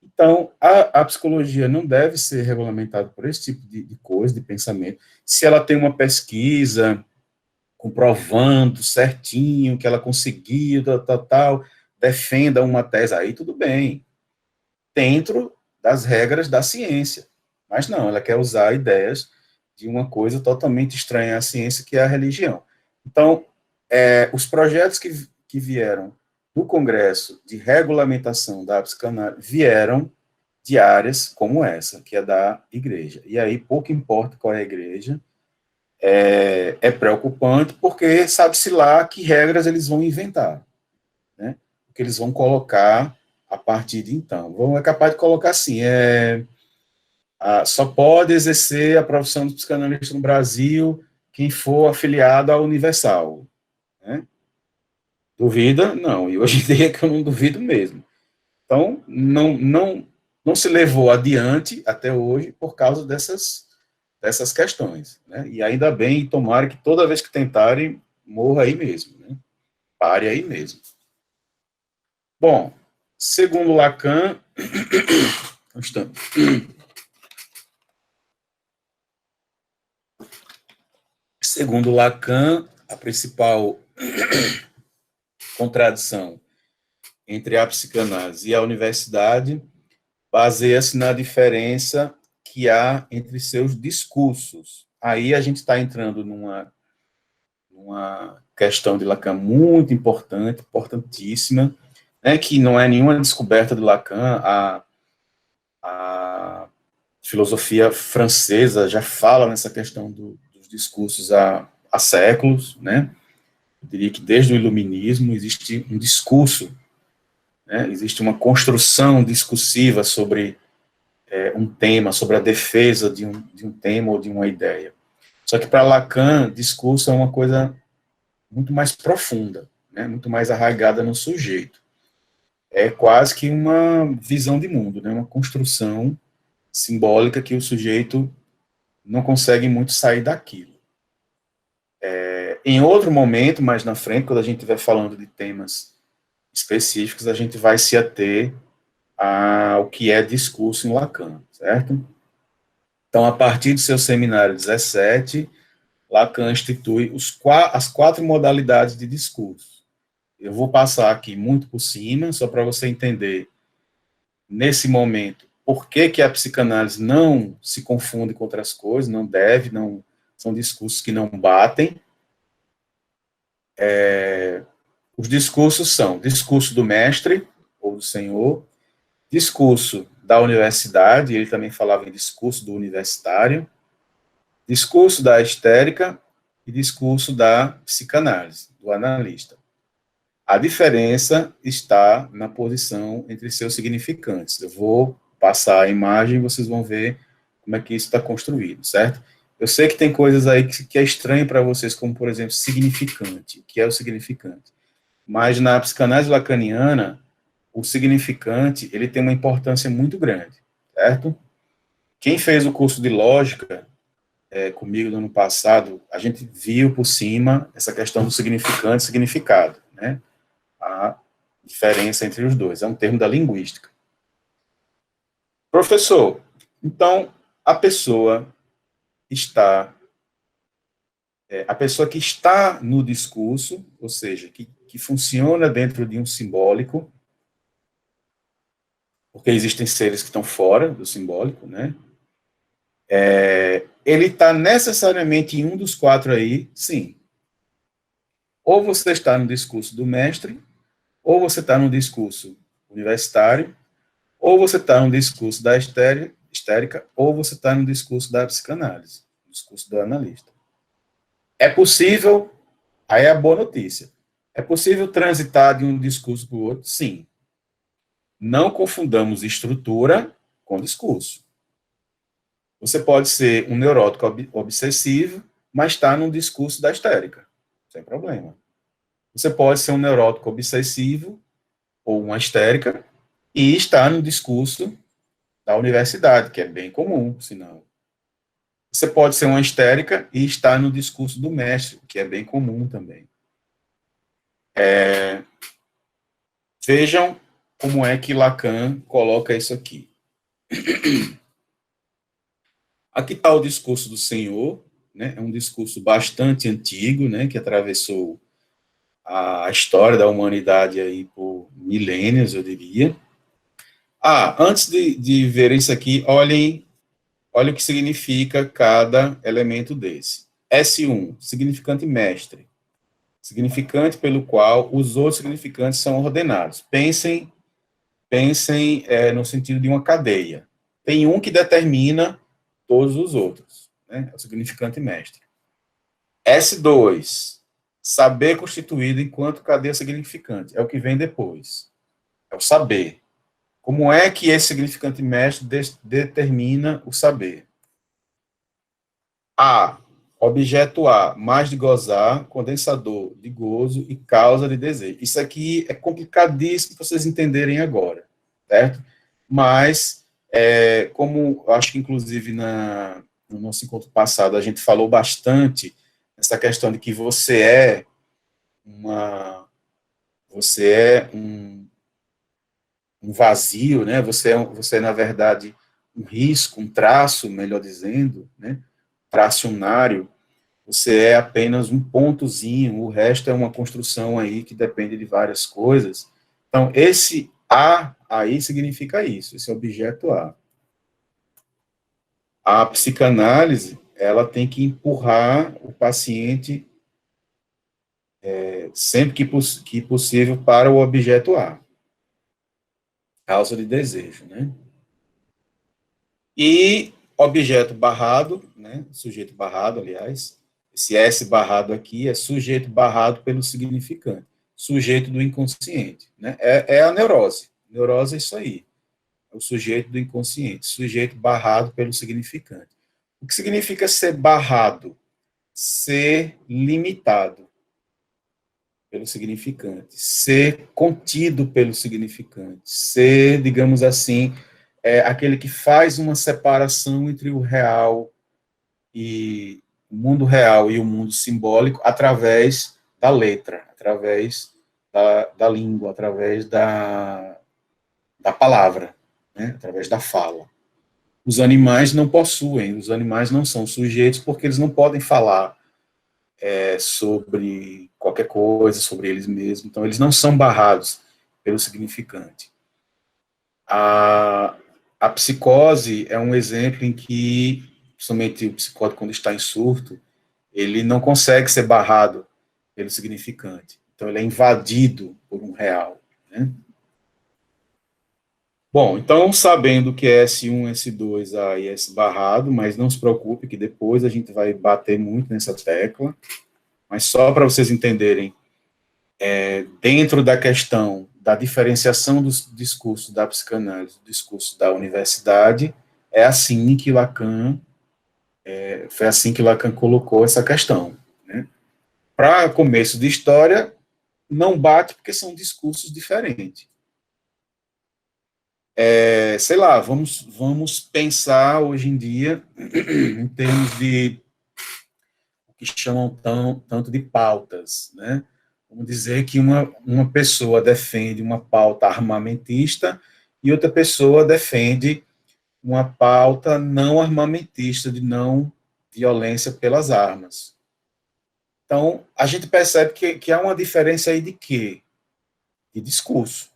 Então, a psicologia não deve ser regulamentada por esse tipo de coisa, de pensamento. Se ela tem uma pesquisa comprovando certinho que ela conseguiu, tal, defenda uma tese, aí tudo bem, dentro das regras da ciência. Mas não, ela quer usar ideias de uma coisa totalmente estranha à ciência, que é a religião. Então, os projetos que vieram do Congresso de regulamentação da psicanálise vieram de áreas como essa, que é da igreja. E aí, pouco importa qual é a igreja, é preocupante, porque sabe-se lá que regras eles vão inventar, né? O que eles vão colocar a partir de então. É capaz de colocar assim, só pode exercer a profissão de psicanalista no Brasil quem for afiliado à Universal, né? Duvida? Não. E hoje em dia que eu não duvido mesmo. Então, não se levou adiante até hoje por causa dessas questões, né? E ainda bem, tomara que toda vez que tentarem, morra aí mesmo, né? Pare aí mesmo. Bom, segundo Lacan, segundo Lacan, a principal contradição entre a psicanálise e a universidade baseia-se na diferença que há entre seus discursos. Aí a gente está entrando numa questão de Lacan muito importante, importantíssima, né, que não é nenhuma descoberta de Lacan, a filosofia francesa já fala nessa questão dos discursos há séculos, né? Eu diria que desde o iluminismo existe um discurso, né? Existe uma construção discursiva sobre um tema, sobre a defesa de um tema ou de uma ideia. Só que para Lacan, discurso é uma coisa muito mais profunda, né? Muito mais arraigada no sujeito. É quase que uma visão de mundo, né? Uma construção simbólica que o sujeito não consegue muito sair daquilo. Em outro momento, mais na frente, quando a gente estiver falando de temas específicos, a gente vai se ater ao que é discurso em Lacan, certo? Então, a partir do seu seminário 17, Lacan institui as 4 modalidades de discurso. Eu vou passar aqui muito por cima, só para você entender, nesse momento, por que a psicanálise não se confunde com outras coisas, não deve, são discursos que não batem. Os discursos são discurso do mestre, ou do senhor, discurso da universidade, ele também falava em discurso do universitário, discurso da histérica e discurso da psicanálise, do analista. A diferença está na posição entre seus significantes. Eu vou passar a imagem e vocês vão ver como é que isso está construído, certo? Eu sei que tem coisas aí que é estranho para vocês, como, por exemplo, significante. O que é o significante? Mas na psicanálise lacaniana, o significante, ele tem uma importância muito grande, certo? Quem fez o curso de lógica comigo no ano passado, a gente viu por cima essa questão do significante e significado, né? A diferença entre os dois, é um termo da linguística. Professor, então, a pessoa que está no discurso, ou seja, que funciona dentro de um simbólico, porque existem seres que estão fora do simbólico, né? Ele está necessariamente em um dos quatro aí, sim. Ou você está no discurso do mestre, ou você está no discurso universitário, ou você está no discurso da histérica, ou você está no discurso da psicanálise, discurso do analista. É possível, aí é a boa notícia, é possível transitar de um discurso para o outro? Sim. Não confundamos estrutura com discurso. Você pode ser um neurótico obsessivo, mas está num discurso da histérica, sem problema. Você pode ser um neurótico obsessivo ou uma histérica e estar no discurso da universidade, que é bem comum, sinal. Você pode ser uma histérica e estar no discurso do mestre, que é bem comum também. Vejam como é que Lacan coloca isso aqui. Aqui está o discurso do Senhor, né? É um discurso bastante antigo, né? Que atravessou a história da humanidade aí por milênios, eu diria. Antes de ver isso aqui, olhem o que significa cada elemento desse. S1, significante mestre. Significante pelo qual os outros significantes são ordenados. Pensem no sentido de uma cadeia. Tem um que determina todos os outros, né? É o significante mestre. S2, saber constituído enquanto cadeia significante. É o que vem depois. É o saber. Como é que esse significante mestre determina o saber? A, objeto A, mais de gozar, condensador de gozo e causa de desejo. Isso aqui é complicadíssimo para vocês entenderem agora, certo? Mas, como acho que inclusive no nosso encontro passado a gente falou bastante essa questão de que você é um vazio, né? Você é, na verdade, um risco, um traço, melhor dizendo, né? Tracionário. Você é apenas um pontozinho, o resto é uma construção aí que depende de várias coisas. Então, esse A aí significa isso, esse objeto A. A psicanálise, ela tem que empurrar o paciente sempre que possível para o objeto A. Causa de desejo, né? E objeto barrado, né? Sujeito barrado, aliás, esse S barrado aqui é sujeito barrado pelo significante, sujeito do inconsciente, né? É a neurose. Neurose é isso aí. É o sujeito do inconsciente, sujeito barrado pelo significante. O que significa ser barrado? Ser limitado pelo significante, ser contido pelo significante, ser, digamos assim, aquele que faz uma separação entre o real e o mundo real e o mundo simbólico através da letra, através da língua, através da palavra, né? Através da fala. Os animais não possuem, os animais não são sujeitos porque eles não podem falar sobre qualquer coisa, sobre eles mesmos, então eles não são barrados pelo significante. A psicose é um exemplo em que, principalmente o psicótico, quando está em surto, ele não consegue ser barrado pelo significante. Então, ele é invadido por um real. Né? Bom, então, sabendo que é S1, S2, A e S barrado, mas não se preocupe que depois a gente vai bater muito nessa tecla, mas só para vocês entenderem, dentro da questão da diferenciação dos discursos da psicanálise, do discurso da universidade, é assim que Lacan, foi assim que Lacan colocou essa questão, né? Para começo de história, não bate porque são discursos diferentes. Sei lá, vamos pensar hoje em dia em termos de o que chamam tanto de pautas, né? Vamos dizer que uma pessoa defende uma pauta armamentista e outra pessoa defende uma pauta não armamentista, de não violência pelas armas. Então, a gente percebe que há uma diferença aí de quê? De discurso.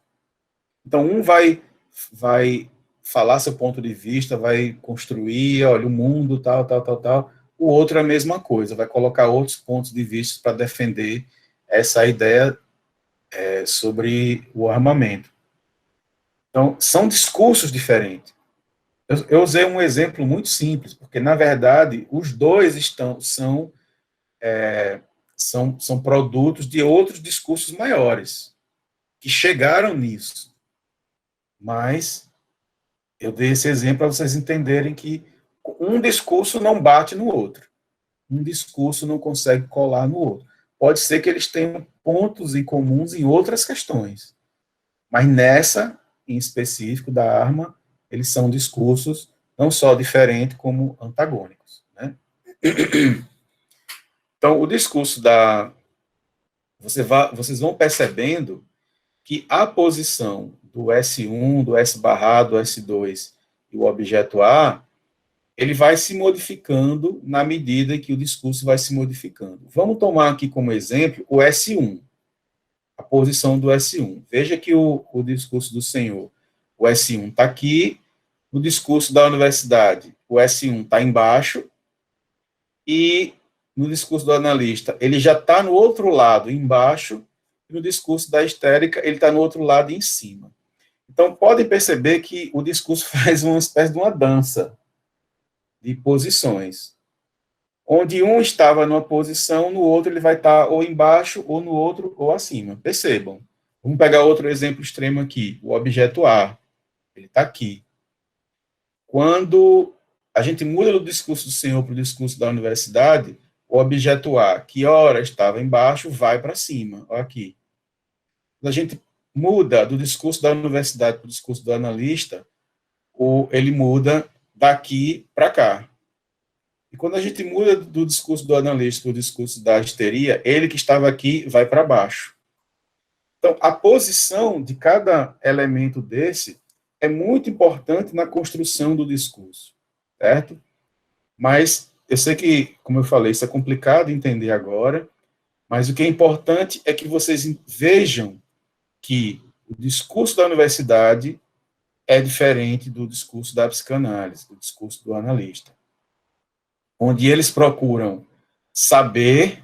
Então, um vai falar seu ponto de vista, vai construir, olha, o mundo, tal, tal, tal, tal. O outro é a mesma coisa, vai colocar outros pontos de vista para defender essa ideia sobre o armamento. Então, são discursos diferentes. Eu usei um exemplo muito simples, porque, na verdade, os dois são produtos de outros discursos maiores, que chegaram nisso. Mas eu dei esse exemplo para vocês entenderem que um discurso não bate no outro. Um discurso não consegue colar no outro. Pode ser que eles tenham pontos em comuns em outras questões, mas nessa, em específico, da arma, eles são discursos não só diferentes, como antagônicos. Né? Então, o discurso da. Vocês vão percebendo que a posição do S1, do S barrado, do S2 e o objeto A, ele vai se modificando na medida que o discurso vai se modificando. Vamos tomar aqui como exemplo o S1, a posição do S1. Veja que o discurso do senhor, o S1 está aqui, no discurso da universidade, o S1 está embaixo, e no discurso do analista, ele já está no outro lado, embaixo, e no discurso da histérica, ele está no outro lado, em cima. Então, podem perceber que o discurso faz uma espécie de uma dança de posições, onde um estava numa posição, no outro ele vai estar ou embaixo, ou no outro, ou acima. Percebam. Vamos pegar outro exemplo extremo aqui, o objeto A. Ele está aqui. Quando a gente muda do discurso do Senhor para o discurso da universidade, o objeto A, que ora estava embaixo, vai para cima. Olha aqui. Quando a gente muda do discurso da universidade para o discurso do analista, ele muda daqui para cá. E quando a gente muda do discurso do analista para o discurso da histeria, ele que estava aqui vai para baixo. Então, a posição de cada elemento desse é muito importante na construção do discurso, certo? Mas eu sei que, como eu falei, isso é complicado de entender agora, mas o que é importante é que vocês vejam que o discurso da universidade é diferente do discurso da psicanálise, do discurso do analista, onde eles procuram saber,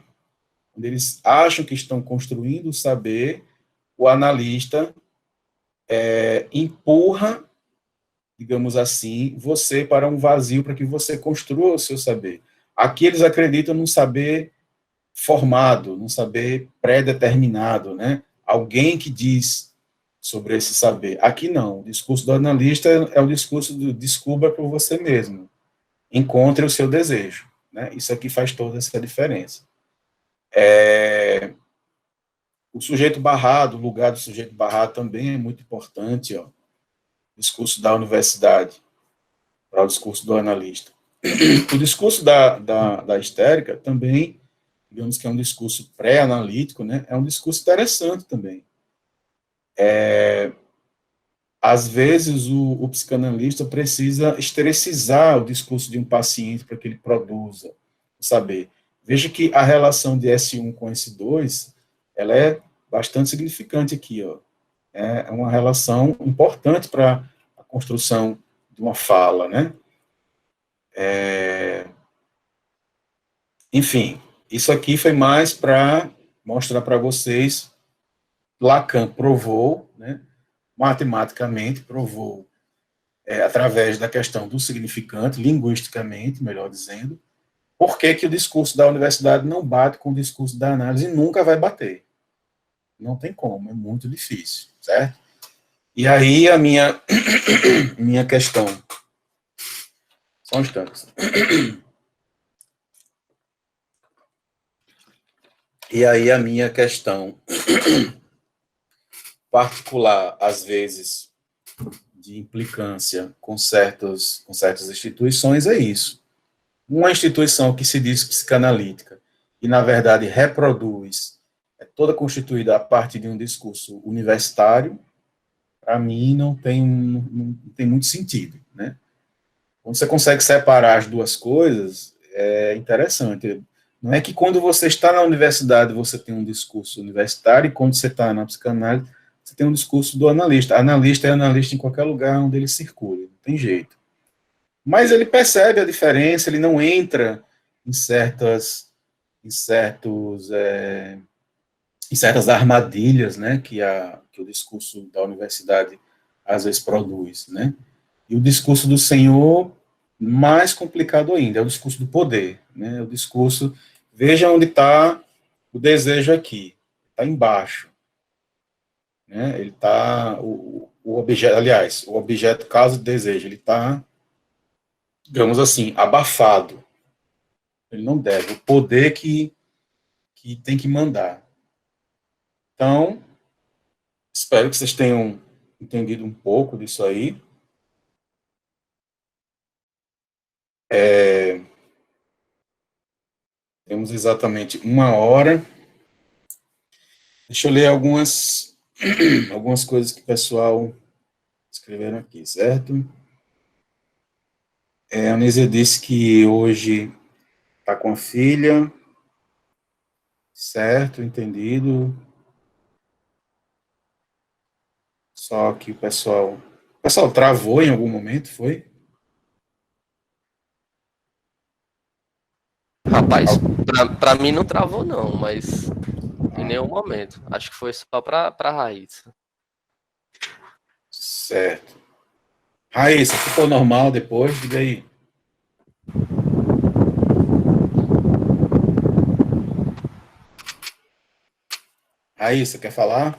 onde eles acham que estão construindo o saber, o analista empurra, digamos assim, você para um vazio para que você construa o seu saber. Aqui eles acreditam num saber formado, num saber pré-determinado, né? Alguém que diz sobre esse saber. Aqui não, o discurso do analista é o discurso do descubra por você mesmo, encontre o seu desejo, né? Isso aqui faz toda essa diferença. O sujeito barrado, o lugar do sujeito barrado também é muito importante, ó. O discurso da universidade para o discurso do analista. O discurso da histérica também, digamos que é um discurso pré-analítico, né? É um discurso interessante também. Às vezes, o psicanalista precisa estericizar o discurso de um paciente para que ele produza o saber. Veja que a relação de S1 com S2, ela é bastante significante aqui, ó. É uma relação importante para a construção de uma fala, né? Enfim, isso aqui foi mais para mostrar para vocês, Lacan provou, né? matematicamente, provou, através da questão do significante, linguisticamente, melhor dizendo, por que que o discurso da universidade não bate com o discurso da análise e nunca vai bater. Não tem como, é muito difícil, certo? E aí a minha questão, só um instante. E aí a minha questão particular, às vezes, de implicância com certas instituições é isso. Uma instituição que se diz psicanalítica e, na verdade, reproduz, é toda constituída a partir de um discurso universitário, para mim não tem muito sentido, né? Quando você consegue separar as duas coisas, é interessante. Não é que quando você está na universidade você tem um discurso universitário e quando você está na psicanálise você tem um discurso do analista. Analista é analista em qualquer lugar onde ele circula, não tem jeito. Mas ele percebe a diferença, ele não entra em em certos, em certas armadilhas, né, que o discurso da universidade às vezes produz, né? E o discurso do Senhor, mais complicado ainda, é o discurso do poder, né? O discurso, veja onde está o desejo aqui, está embaixo, né? Ele está, o objeto, aliás, o objeto, caso de desejo, ele está, digamos assim, abafado. Ele não deve, o poder que tem que mandar. Então, espero que vocês tenham entendido um pouco disso aí. Temos exatamente 1 hora. Deixa eu ler algumas coisas que o pessoal escreveram aqui, certo? A Anísia disse que hoje está com a filha, certo, entendido. Só que o pessoal travou em algum momento, foi? Rapaz, pra mim não travou não, mas em nenhum momento. Acho que foi só pra Raíssa. Certo. Raíssa, ficou normal depois? Diga aí. Raíssa, quer falar?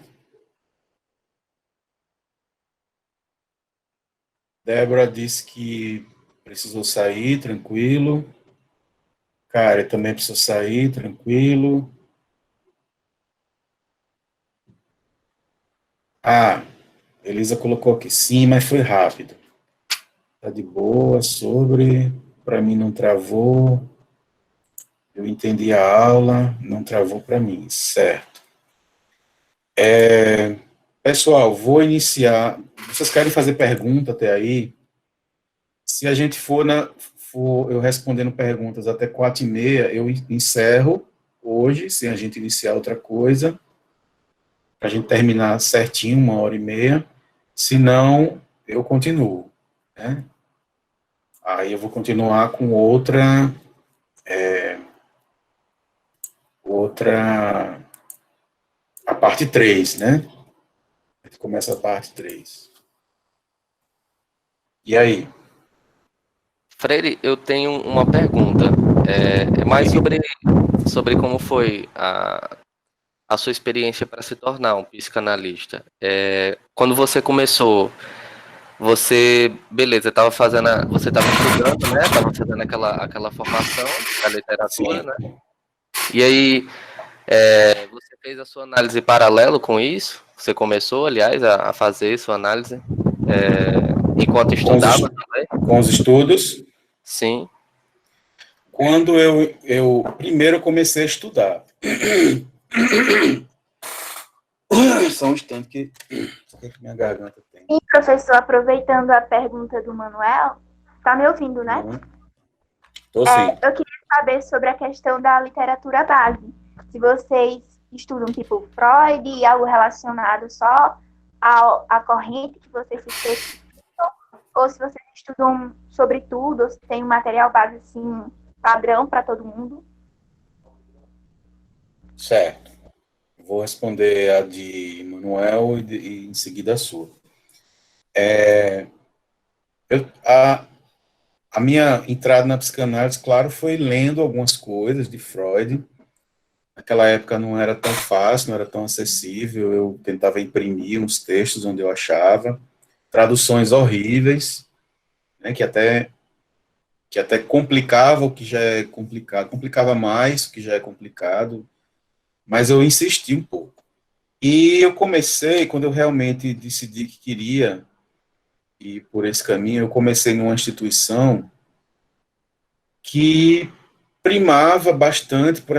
Débora disse que precisou sair, tranquilo. Cara, também precisou sair, tranquilo. Ah, Elisa colocou aqui, sim, mas foi rápido. Tá de boa, para mim não travou, eu entendi a aula, não travou para mim, certo. Pessoal, vou iniciar, vocês querem fazer pergunta até aí? Se a gente for eu respondendo perguntas até 4h30, eu encerro hoje, se a gente iniciar outra coisa, para a gente terminar certinho, 1h30, se não, eu continuo, né? Aí eu vou continuar com a parte 3, né? A gente começa a parte 3. E aí? Freire, eu tenho uma pergunta. É mais sobre como foi a sua experiência para se tornar um psicanalista. Quando você começou, beleza, você estava estudando, né? Estava fazendo aquela formação da literatura, Sim. né? E aí, você fez a sua análise paralelo com isso? Você começou, aliás, a fazer sua análise enquanto Com os, estudava também? com os estudos, Sim. quando eu primeiro comecei a estudar. Só um instante que minha garganta tem. E, professor, aproveitando a pergunta do Manuel, tá me ouvindo, né? Tô sim. Eu queria saber sobre a questão da literatura base. Se vocês estudam tipo Freud e algo relacionado só à corrente que vocês se especificam, ou se vocês estudam sobre tudo, ou se tem um material base assim, padrão para todo mundo. Certo. Vou responder a de Manuel e em seguida a sua. A minha entrada na psicanálise, claro, foi lendo algumas coisas de Freud. Naquela época não era tão fácil, não era tão acessível, eu tentava imprimir uns textos onde eu achava, traduções horríveis, né, que até complicava o que já é complicado, complicava mais o que já é complicado, mas eu insisti um pouco. E eu comecei, quando eu realmente decidi que queria ir por esse caminho, eu comecei numa instituição que primava bastante por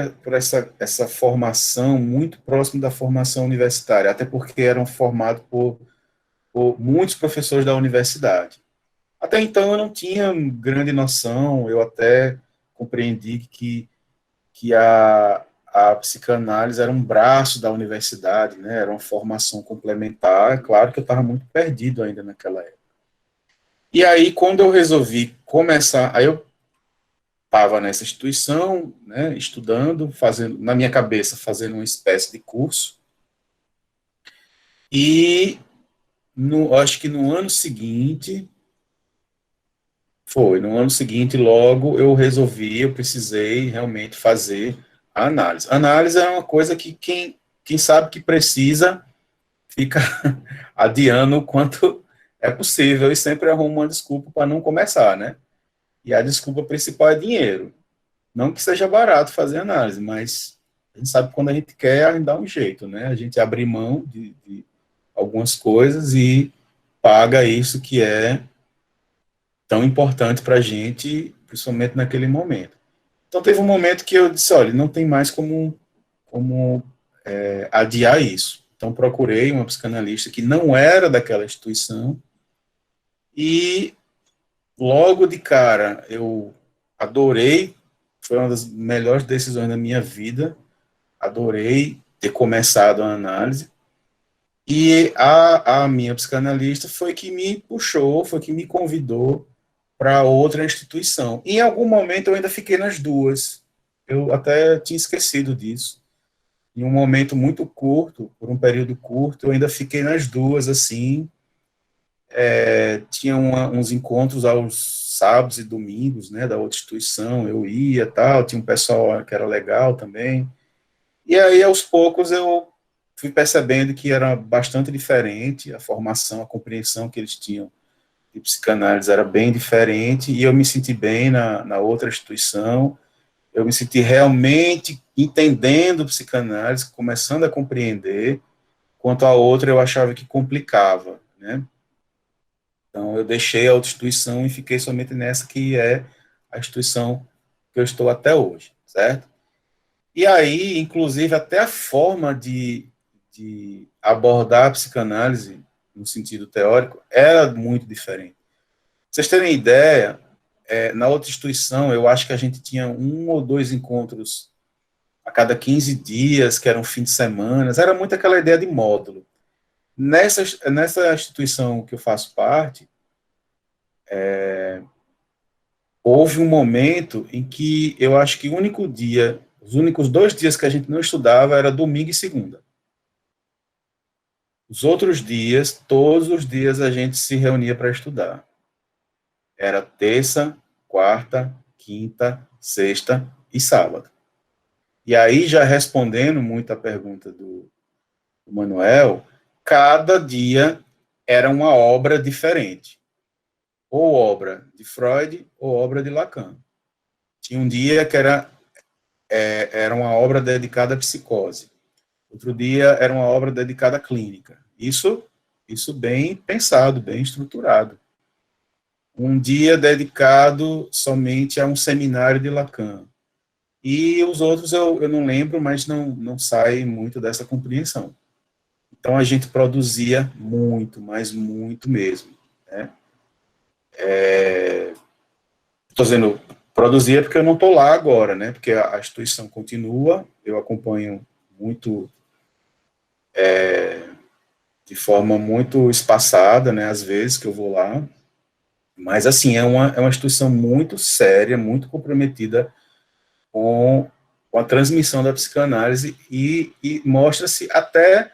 essa formação muito próximo da formação universitária, até porque eram formados por muitos professores da universidade. Até então eu não tinha grande noção, eu até compreendi que a psicanálise era um braço da universidade, né, era uma formação complementar, claro que eu estava muito perdido ainda naquela época. E aí, quando eu resolvi começar, aí eu estava nessa instituição, né, estudando, fazendo, na minha cabeça, fazendo uma espécie de curso, e acho que no ano seguinte, logo eu resolvi, eu precisei realmente fazer a análise. A análise é uma coisa que quem sabe que precisa fica adiando o quanto é possível e sempre arruma uma desculpa para não começar, né? E a desculpa principal é dinheiro. Não que seja barato fazer análise, mas a gente sabe que quando a gente quer, a gente dá um jeito, né? A gente abre mão de algumas coisas e paga isso que é tão importante para a gente, principalmente naquele momento. Então, teve um momento que eu disse, olha, não tem mais como adiar isso. Então, procurei uma psicanalista que não era daquela instituição e, logo de cara, eu adorei, foi uma das melhores decisões da minha vida, adorei ter começado a análise, e a minha psicanalista foi que me puxou, foi que me convidou para outra instituição. Em algum momento eu ainda fiquei nas duas, eu até tinha esquecido disso. Em um momento muito curto, por um período curto, eu ainda fiquei nas duas, assim, tinha uns encontros aos sábados e domingos, né, da outra instituição, eu ia, tal, tinha um pessoal que era legal também, e aí, aos poucos, eu fui percebendo que era bastante diferente, a formação, a compreensão que eles tinham de psicanálise era bem diferente, e eu me senti bem na outra instituição, eu me senti realmente entendendo psicanálise, começando a compreender, quanto a outra eu achava que complicava, né? Então, eu deixei a outra instituição e fiquei somente nessa, que é a instituição que eu estou até hoje, certo? E aí, inclusive, até a forma de abordar a psicanálise, no sentido teórico, era muito diferente. Pra vocês terem ideia, na outra instituição, eu acho que a gente tinha 1 ou 2 encontros a cada 15 dias, que eram fim de semana, era muito aquela ideia de módulo. Nessa instituição que eu faço parte, houve um momento em que eu acho que o único dia, os únicos 2 dias que a gente não estudava era domingo e segunda. Os outros dias, todos os dias a gente se reunia para estudar. Era terça, quarta, quinta, sexta e sábado. E aí, já respondendo muito a pergunta do Manuel, cada dia era uma obra diferente. Ou obra de Freud, ou obra de Lacan. Tinha um dia que era uma obra dedicada à psicose. Outro dia era uma obra dedicada à clínica. Isso bem pensado, bem estruturado. Um dia dedicado somente a um seminário de Lacan. E os outros eu não lembro, mas não sai muito dessa compreensão. Então, a gente produzia muito, mas muito mesmo. Né? Estou dizendo, produzia porque eu não estou lá agora, né? Porque a instituição continua, eu acompanho muito, de forma muito espaçada, né? Às vezes que eu vou lá. Mas, assim, é uma instituição muito séria, muito comprometida com a transmissão da psicanálise e mostra-se até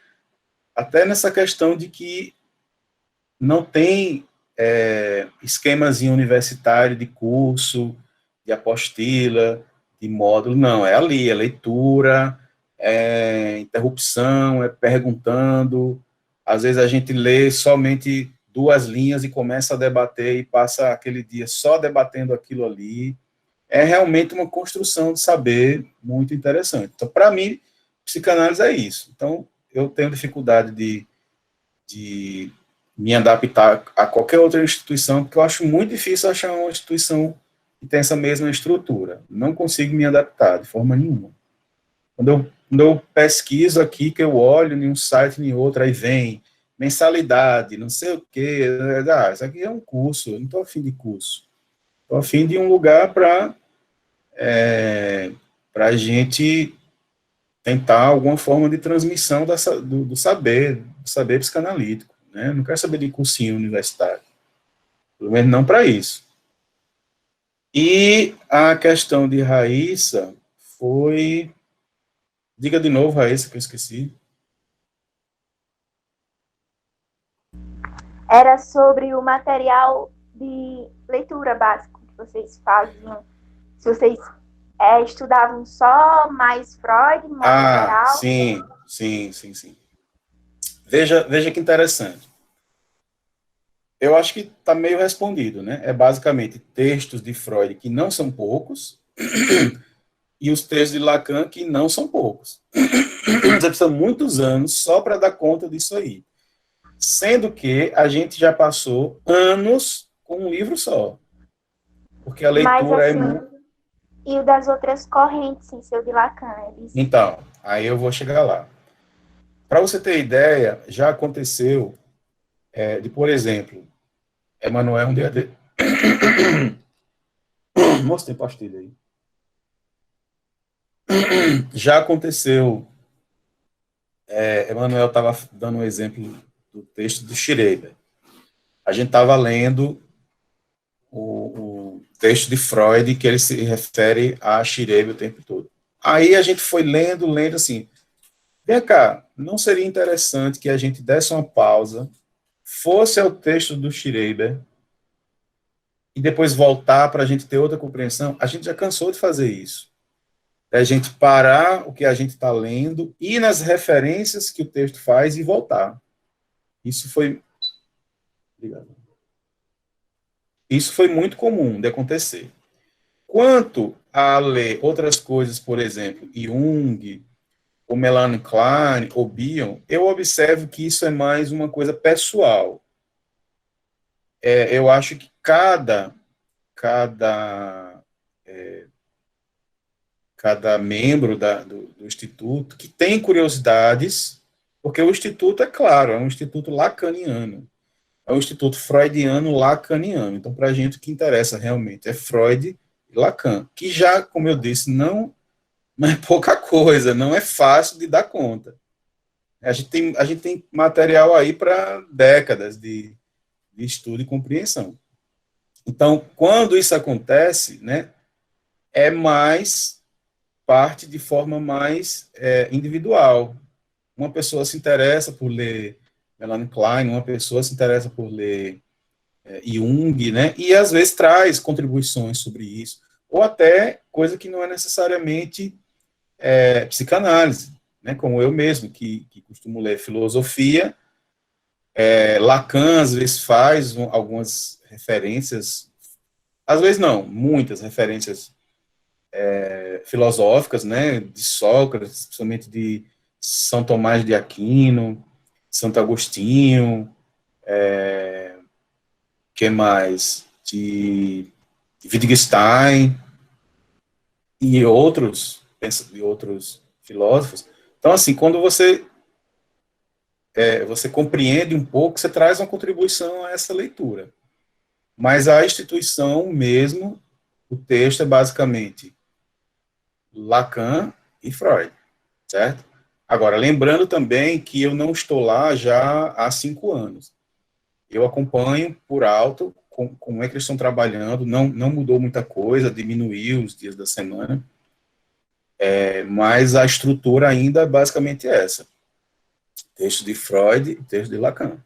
nessa questão de que não tem esquemazinho universitário de curso, de apostila, de módulo, não, é ali, é leitura, é interrupção, é perguntando, às vezes a gente lê somente 2 linhas e começa a debater e passa aquele dia só debatendo aquilo ali, é realmente uma construção de saber muito interessante. Então, para mim, psicanálise é isso. Então, eu tenho dificuldade de me adaptar a qualquer outra instituição, porque eu acho muito difícil achar uma instituição que tem essa mesma estrutura. Não consigo me adaptar de forma nenhuma. Quando eu pesquiso aqui, que eu olho em um site em outro, aí vem mensalidade, não sei o quê, isso aqui é um curso, eu não estou afim de curso. Estou afim de um lugar para a gente tentar alguma forma de transmissão do saber psicanalítico, né? Não quero saber de cursinho universitário, pelo menos não para isso. E a questão de Raíssa foi... Diga de novo, Raíssa, que eu esqueci. Era sobre o material de leitura básico que vocês faziam. Se vocês estudavam só mais Freud, no modo geral. Sim. Veja que interessante. Eu acho que está meio respondido, né? É basicamente textos de Freud que não são poucos e os textos de Lacan que não são poucos. Você precisa de muitos anos só para dar conta disso aí. Sendo que a gente já passou anos com um livro só. Porque a leitura Mas, assim, é muito... E o das outras correntes, sem ser o de Lacan. Então, aí eu vou chegar lá. Para você ter ideia, já aconteceu por exemplo, Emmanuel um dia... Moço, tem pastilha aí. Já aconteceu, Emmanuel estava dando um exemplo do texto do Schreiber. A gente estava lendo o texto de Freud, que ele se refere a Schreiber o tempo todo. Aí a gente foi lendo assim, vem cá, não seria interessante que a gente desse uma pausa, fosse ao texto do Schreiber, e depois voltar para a gente ter outra compreensão? A gente já cansou de fazer isso. A gente parar o que a gente está lendo, ir nas referências que o texto faz e voltar. Isso foi... Isso foi muito comum de acontecer. Quanto a ler outras coisas, por exemplo, Jung, ou Melanie Klein, ou Bion, eu observo que isso é mais uma coisa pessoal. Eu acho que cada membro do Instituto que tem curiosidades, porque o Instituto, é claro, é um Instituto lacaniano, é um Instituto freudiano lacaniano. Então, para a gente, o que interessa realmente é Freud e Lacan, que já, como eu disse, não é pouca coisa, não é fácil de dar conta. A gente tem material aí para décadas de estudo e compreensão. Então, quando isso acontece, né, é mais parte de forma mais individual. Uma pessoa se interessa por ler Melanie Klein, uma pessoa se interessa por ler Jung, né, e às vezes traz contribuições sobre isso, ou até coisa que não é necessariamente psicanálise, né, como eu mesmo, que costumo ler filosofia. Lacan às vezes faz algumas referências, às vezes não, muitas referências filosóficas, né, de Sócrates, principalmente de São Tomás de Aquino, Santo Agostinho, que mais? De Wittgenstein e outros filósofos. Então, assim, quando você compreende um pouco, você traz uma contribuição a essa leitura. Mas a instituição mesmo, o texto é basicamente Lacan e Freud, certo? Agora, lembrando também que eu não estou lá já há 5 anos. Eu acompanho por alto como é que eles estão trabalhando, não mudou muita coisa, diminuiu os dias da semana, mas a estrutura ainda é basicamente essa. Texto de Freud e texto de Lacan.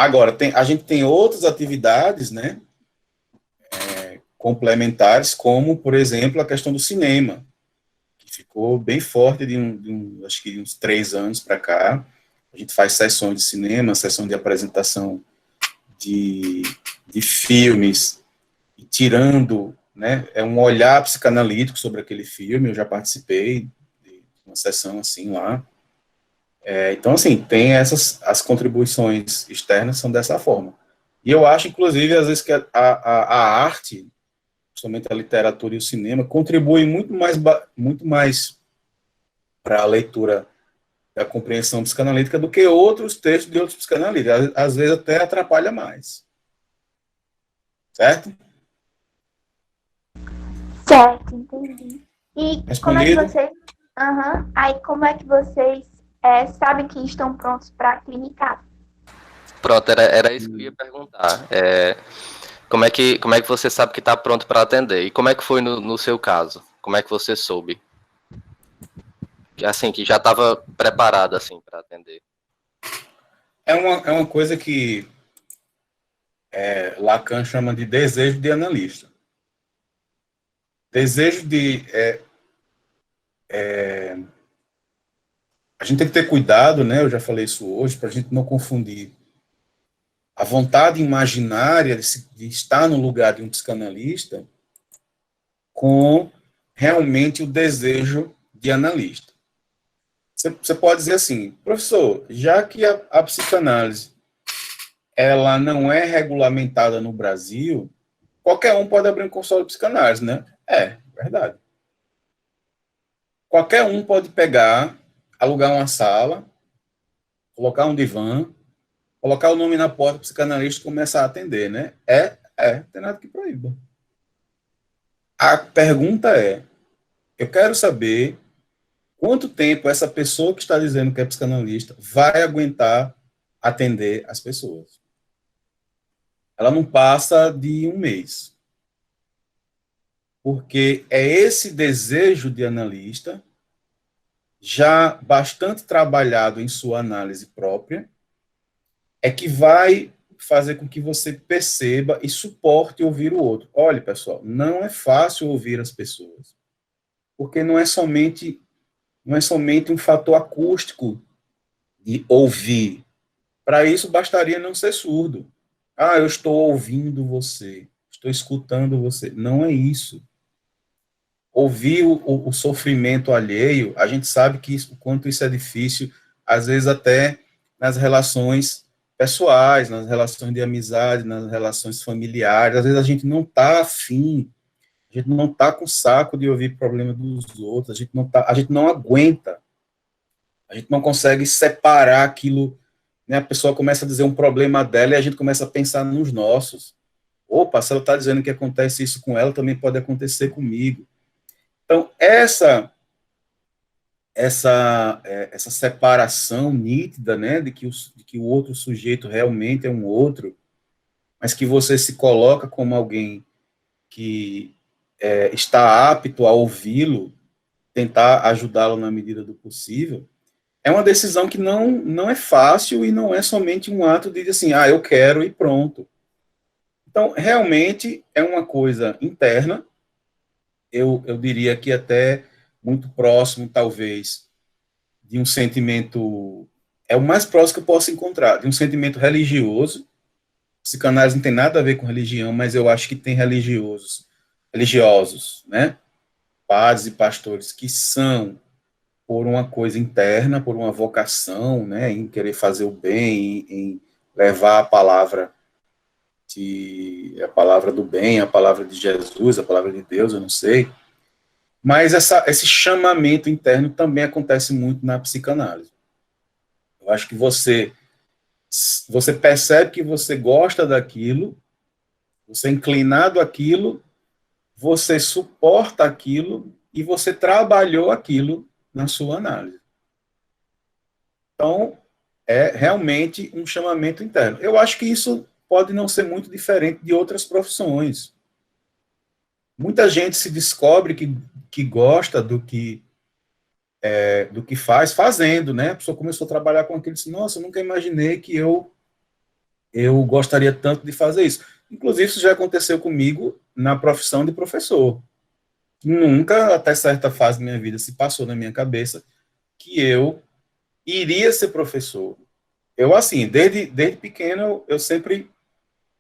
Agora, a gente tem outras atividades, né, complementares, como, por exemplo, a questão do cinema, que ficou bem forte acho que uns 3 anos para cá. A gente faz sessões de cinema, sessão de apresentação de filmes, e tirando, né, um olhar psicanalítico sobre aquele filme. Eu já participei de uma sessão assim lá. Então, assim, tem as contribuições externas são dessa forma. E eu acho, inclusive, às vezes que a arte, principalmente a literatura e o cinema, contribuem muito mais para a leitura da compreensão psicanalítica do que outros textos de outros psicanalistas. Às vezes até atrapalha mais. Certo? Certo, entendi. E como é que Respondido? vocês. Aham. Aí, como é que vocês sabem que estão prontos para clinicar? Pronto, era isso que eu ia perguntar. Como é que você sabe que está pronto para atender? E como é que foi no seu caso? Como é que você soube? Assim, que já estava preparado assim para atender. É uma coisa que Lacan chama de desejo de analista. Desejo de... a gente tem que ter cuidado, né? Eu já falei isso hoje, para a gente não confundir a vontade imaginária de estar no lugar de um psicanalista com realmente o desejo de analista. Você pode dizer assim, professor, já que a psicanálise ela não é regulamentada no Brasil, qualquer um pode abrir um consultório de psicanálise, né? É, verdade. Qualquer um pode pegar, alugar uma sala, colocar um divã, colocar o nome na porta do psicanalista e começar a atender, né? Não tem nada que proíba. A pergunta é, eu quero saber quanto tempo essa pessoa que está dizendo que é psicanalista vai aguentar atender as pessoas. Ela não passa de 1 mês. Porque é esse desejo de analista, já bastante trabalhado em sua análise própria, é que vai fazer com que você perceba e suporte ouvir o outro. Olha, pessoal, não é fácil ouvir as pessoas, porque não é somente um fator acústico de ouvir. Para isso, bastaria não ser surdo. Ah, eu estou ouvindo você, estou escutando você. Não é isso. Ouvir o sofrimento alheio, a gente sabe que o quanto isso é difícil, às vezes até nas relações pessoais, nas relações de amizade, nas relações familiares. Às vezes a gente não está afim, a gente não está com saco de ouvir problema dos outros, a gente não aguenta, a gente não consegue separar aquilo, né? A pessoa começa a dizer um problema dela e a gente começa a pensar nos nossos. Opa, se ela está dizendo que acontece isso com ela, também pode acontecer comigo. Então, essa separação nítida, né, de que o outro sujeito realmente é um outro, mas que você se coloca como alguém que está apto a ouvi-lo, tentar ajudá-lo na medida do possível, é uma decisão que não é fácil e não é somente um ato de assim, eu quero e pronto. Então, realmente é uma coisa interna, eu diria que até muito próximo, talvez, de um sentimento, é o mais próximo que eu posso encontrar, de um sentimento religioso. Psicanálise não tem nada a ver com religião, mas eu acho que tem religiosos, né, padres e pastores que são por uma coisa interna, por uma vocação, né, em querer fazer o bem, em levar a palavra do bem, a palavra de Jesus, a palavra de Deus, eu não sei. Mas esse chamamento interno também acontece muito na psicanálise. Eu acho que você percebe que você gosta daquilo, você é inclinado àquilo, você suporta aquilo e você trabalhou aquilo na sua análise. Então, é realmente um chamamento interno. Eu acho que isso pode não ser muito diferente de outras profissões. Muita gente se descobre que gosta do que faz, fazendo, né? A pessoa começou a trabalhar com aquilo e disse, nossa, eu nunca imaginei que eu eu gostaria tanto de fazer isso. Inclusive, isso já aconteceu comigo na profissão de professor. Nunca, até certa fase da minha vida, se passou na minha cabeça que eu iria ser professor. Eu, assim, desde pequeno, eu sempre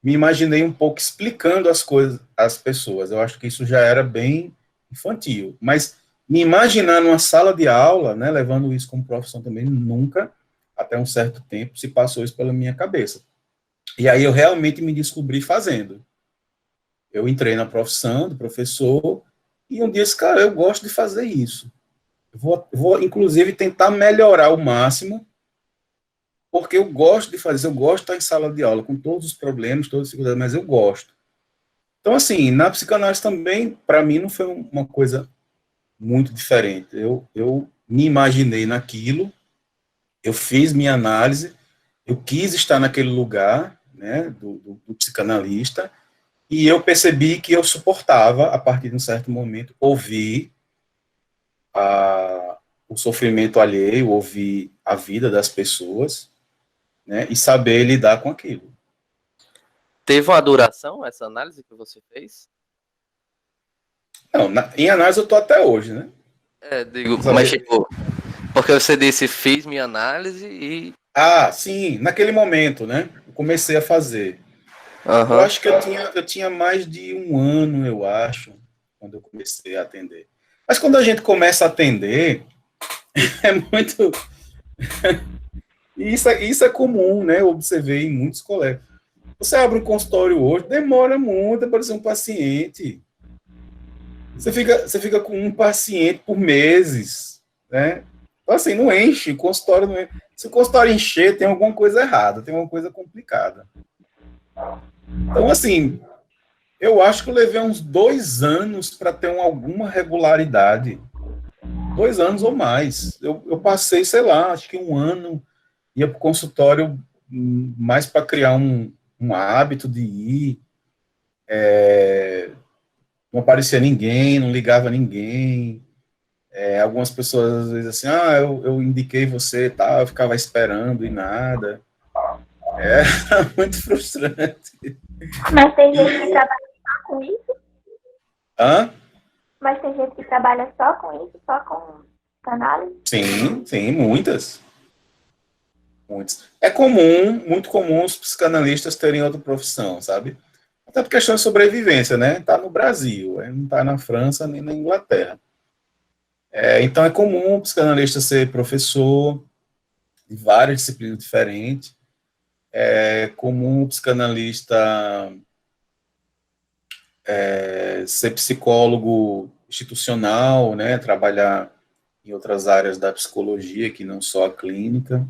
me imaginei um pouco explicando as coisas às pessoas. Eu acho que isso já era bem infantil. Mas me imaginar numa sala de aula, né, levando isso como profissão também, nunca, até um certo tempo, se passou isso pela minha cabeça. E aí eu realmente me descobri fazendo. Eu entrei na profissão de professor e um dia disse, cara, eu gosto de fazer isso. Vou inclusive, tentar melhorar o máximo, porque eu gosto de fazer, eu gosto de estar em sala de aula, com todos os problemas, todas as dificuldades, mas eu gosto. Então, assim, na psicanálise também, para mim, não foi uma coisa muito diferente. Eu me imaginei naquilo, eu fiz minha análise, eu quis estar naquele lugar, né, do psicanalista, e eu percebi que eu suportava, a partir de um certo momento, ouvir o sofrimento alheio, ouvir a vida das pessoas, né, e saber lidar com aquilo. Teve uma duração essa análise que você fez? Não, em análise eu estou até hoje, né? Digo, mas tipo, porque você disse, fiz minha análise e... Ah, sim, naquele momento, né? Eu comecei a fazer. Eu acho que eu tinha mais de um ano, eu acho, quando eu comecei a atender. Mas quando a gente começa a atender, é muito... Isso é comum, né? Eu observei em muitos colegas. Você abre um consultório hoje, demora muito para aparecer um paciente. Você fica com um paciente por meses, né? Então, assim, não enche, o consultório não enche. Se o consultório encher, tem alguma coisa errada, tem uma coisa complicada. Então, assim, eu acho que eu levei uns 2 anos para ter alguma regularidade. 2 anos ou mais. Eu passei, sei lá, acho que 1 ano, ia para o consultório mais para criar um hábito de ir. Não aparecia ninguém, não ligava ninguém. Algumas pessoas, às vezes, assim, eu indiquei você, tá, eu ficava esperando e nada. É muito frustrante. Mas tem gente que trabalha só com isso? Hã? Mas tem gente que trabalha só com isso, só com análise? Sim, muitas. Muitas. É comum, muito comum os psicanalistas terem outra profissão, sabe? Até por questão de sobrevivência, né? Tá no Brasil, não tá na França nem na Inglaterra. Então é comum o psicanalista ser professor de várias disciplinas diferentes. É comum o psicanalista ser psicólogo institucional, né? Trabalhar em outras áreas da psicologia, que não só a clínica.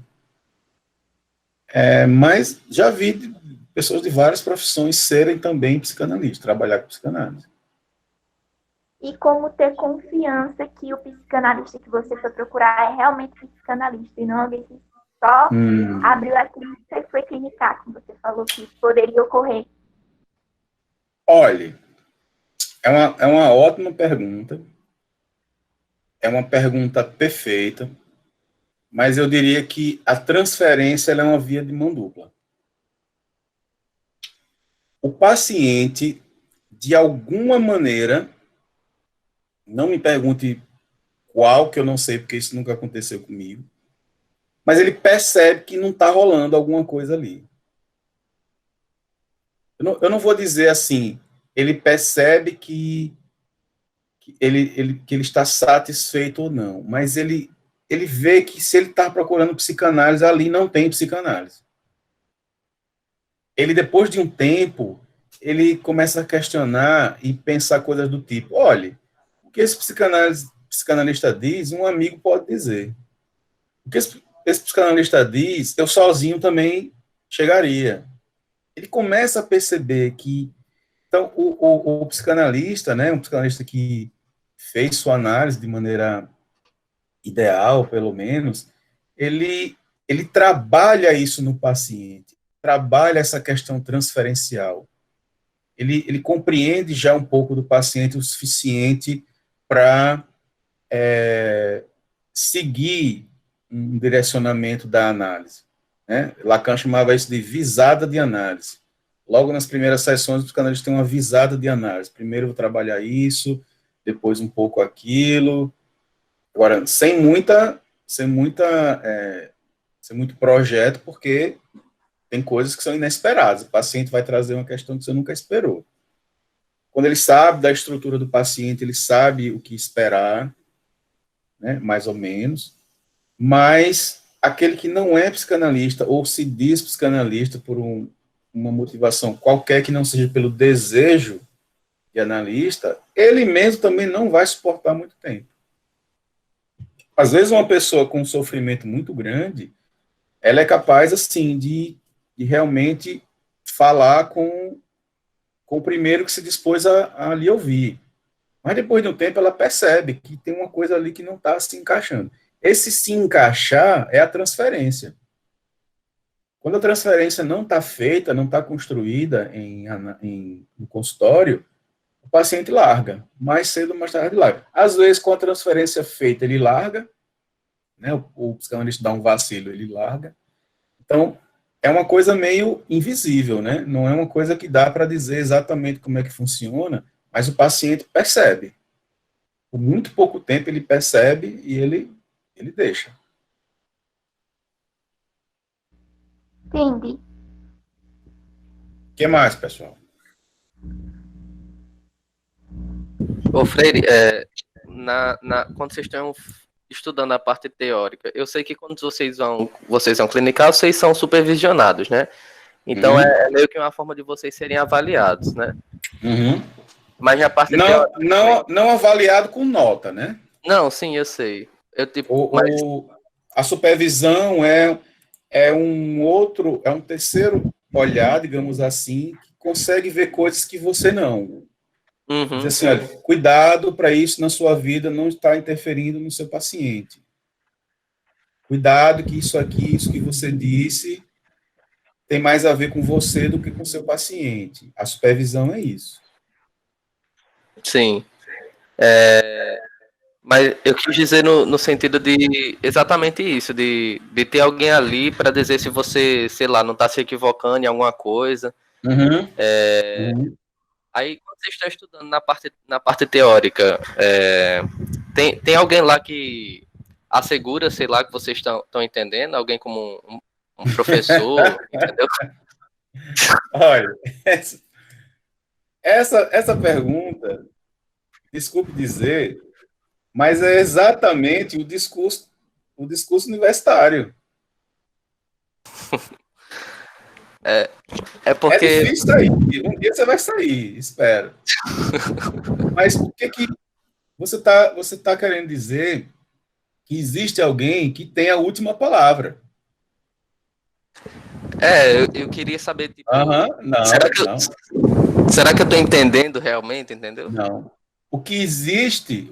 Mas já vi pessoas de várias profissões serem também psicanalistas, trabalhar com psicanálise. E como ter confiança que o psicanalista que você foi procurar é realmente psicanalista e não alguém que só abriu a clínica e foi clinicar, como você falou que poderia ocorrer. Olha, é uma ótima pergunta, é uma pergunta perfeita, mas eu diria que a transferência ela é uma via de mão dupla. O paciente, de alguma maneira, não me pergunte qual, que eu não sei, porque isso nunca aconteceu comigo, mas ele percebe que não está rolando alguma coisa ali. Eu não vou dizer assim, ele percebe que ele está satisfeito ou não, mas ele vê que se ele está procurando psicanálise, ali não tem psicanálise. Ele, depois de um tempo, ele começa a questionar e pensar coisas do tipo, olha, o que esse psicanalista diz, um amigo pode dizer. O que esse psicanalista diz, eu sozinho também chegaria. Ele começa a perceber que, então, o psicanalista, né, um psicanalista que fez sua análise de maneira ideal, pelo menos, ele trabalha isso no paciente, trabalha essa questão transferencial. Ele compreende já um pouco do paciente o suficiente para seguir um direcionamento da análise. né? Lacan chamava isso de visada de análise. Logo nas primeiras sessões, os psicanalistas têm uma visada de análise. Primeiro eu vou trabalhar isso, depois um pouco aquilo. Agora, sem muito projeto, porque tem coisas que são inesperadas. O paciente vai trazer uma questão que você nunca esperou. Quando ele sabe da estrutura do paciente, ele sabe o que esperar, né, mais ou menos, mas aquele que não é psicanalista ou se diz psicanalista por uma motivação qualquer que não seja pelo desejo de analista, ele mesmo também não vai suportar muito tempo. Às vezes uma pessoa com um sofrimento muito grande, ela é capaz, assim, de realmente falar com o primeiro que se dispôs a lhe ouvir. Mas depois de um tempo ela percebe que tem uma coisa ali que não está se encaixando. Esse se encaixar é a transferência. Quando a transferência não está feita, não está construída no consultório, o paciente larga. Mais cedo ou mais tarde larga. Às vezes, com a transferência feita, ele larga, né? O psicanalista dá um vacilo, ele larga. Então, é uma coisa meio invisível, né? Não é uma coisa que dá para dizer exatamente como é que funciona, mas o paciente percebe. Por muito pouco tempo ele percebe e ele deixa. Entendi. O que mais, pessoal? Ô, Freire, quando vocês estão estudando a parte teórica, eu sei que quando vocês vão clinicar, vocês são supervisionados, né? Então é meio que uma forma de vocês serem avaliados, né? Uhum. Mas na parte teórica... Não avaliado com nota, né? Não, sim, eu sei. A supervisão é um terceiro olhar, digamos assim, que consegue ver coisas que você não. Uhum. Diz assim, olha, cuidado para isso na sua vida não estar interferindo no seu paciente. Cuidado que isso que você disse, tem mais a ver com você do que com o seu paciente. A supervisão é isso. Sim. Mas eu quis dizer no sentido de exatamente isso, de ter alguém ali para dizer se você, sei lá, não está se equivocando em alguma coisa. Uhum. Aí, quando vocês estão estudando na parte teórica, tem alguém lá que assegura, sei lá, que vocês estão entendendo? Alguém como um professor, entendeu? Olha, essa pergunta, desculpe dizer, mas é exatamente o discurso universitário. É porque... É difícil sair. Um dia você vai sair, espero. Mas o que você tá querendo dizer que existe alguém que tem a última palavra? Eu queria saber, tipo... Não. Será que eu estou entendendo realmente, entendeu? Não. O que existe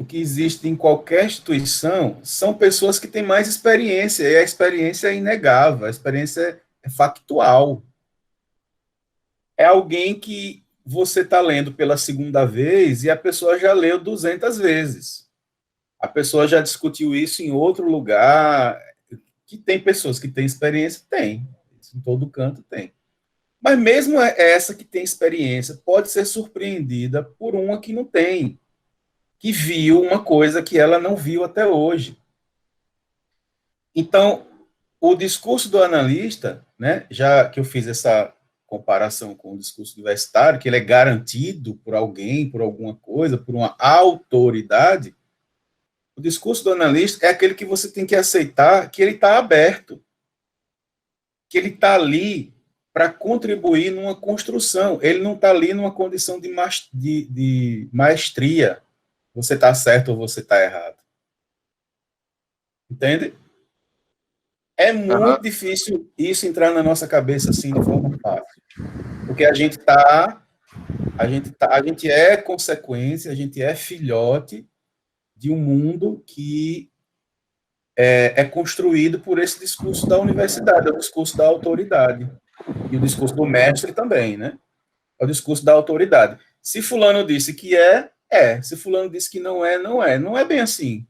em qualquer instituição são pessoas que têm mais experiência, e a experiência é inegável, a experiência é factual. É alguém que você está lendo pela segunda vez e a pessoa já leu 200 vezes. A pessoa já discutiu isso em outro lugar. Que tem pessoas que têm experiência? Tem. Em todo canto tem. Mas mesmo essa que tem experiência pode ser surpreendida por uma que não tem, que viu uma coisa que ela não viu até hoje. Então, o discurso do analista, né, já que eu fiz essa comparação com o discurso universitário, que ele é garantido por alguém, por alguma coisa, por uma autoridade, o discurso do analista é aquele que você tem que aceitar que ele está aberto, que ele está ali para contribuir numa construção, ele não está ali numa condição de maestria, você está certo ou você está errado. Entende? É muito difícil isso entrar na nossa cabeça assim de forma fácil. Porque a gente é consequência, a gente é filhote de um mundo que é construído por esse discurso da universidade, é o discurso da autoridade. E o discurso do mestre também, né? É o discurso da autoridade. Se fulano disse que é. Se fulano disse que não é, não é. Não é bem assim.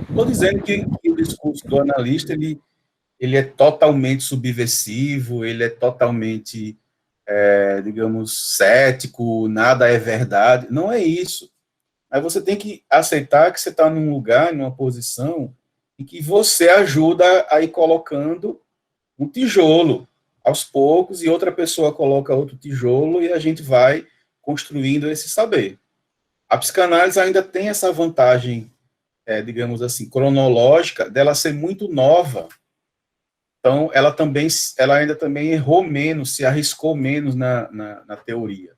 Estou dizendo que o discurso do analista, ele é totalmente subversivo, ele é totalmente, digamos, cético, nada é verdade. Não é isso. Aí você tem que aceitar que você está num lugar, numa posição, em que você ajuda a ir colocando um tijolo aos poucos, e outra pessoa coloca outro tijolo, e a gente vai construindo esse saber. A psicanálise ainda tem essa vantagem, digamos assim, cronológica, dela ser muito nova. Então, ela ainda também errou menos, se arriscou menos na teoria.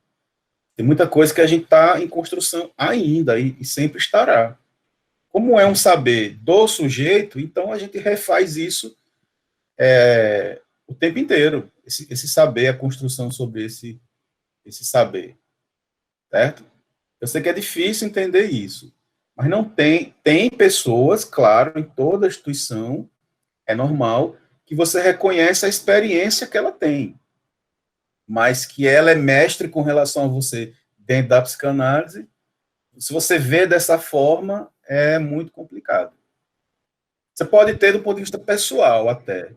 Tem muita coisa que a gente está em construção ainda, e sempre estará. Como é um saber do sujeito, então a gente refaz isso o tempo inteiro. Esse saber, a construção sobre esse saber. Certo? Eu sei que é difícil entender isso, mas não tem pessoas, claro, em toda instituição, é normal, que você reconhece a experiência que ela tem, mas que ela é mestre com relação a você dentro da psicanálise. Se você vê dessa forma, é muito complicado. Você pode ter do ponto de vista pessoal até,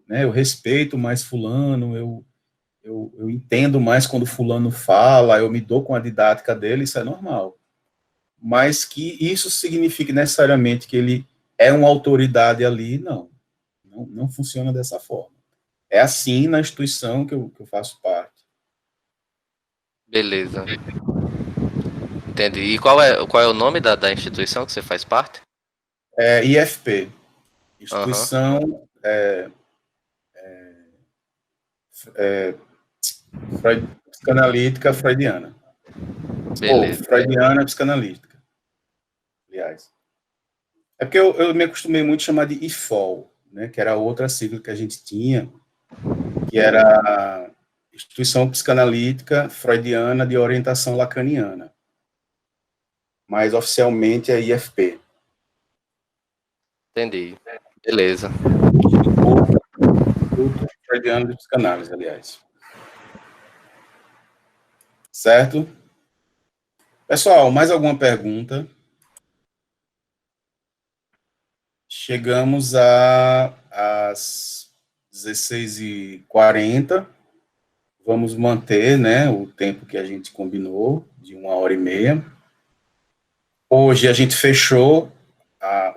né? Eu respeito mais fulano, eu entendo mais quando fulano fala, eu me dou com a didática dele, isso é normal. Mas que isso signifique necessariamente que ele é uma autoridade ali, não funciona dessa forma. É assim na instituição que eu faço parte. Beleza. Entendi. E qual é o nome da instituição que você faz parte? É IFP, Aham. Instituição Psicanalítica Freudiana. Ou Beleza. Freudiana Psicanalítica, aliás. É porque eu me acostumei muito a chamar de IFOL, né, que era outra sigla que a gente tinha, que era a Instituição Psicanalítica Freudiana de Orientação Lacaniana. Mas oficialmente é IFP. Entendi. Beleza. Instituto Freudiano de Psicanálise, aliás. Certo? Pessoal, mais alguma pergunta? Chegamos às 16h40. Vamos manter, né, o tempo que a gente combinou, de 1h30. Hoje a gente fechou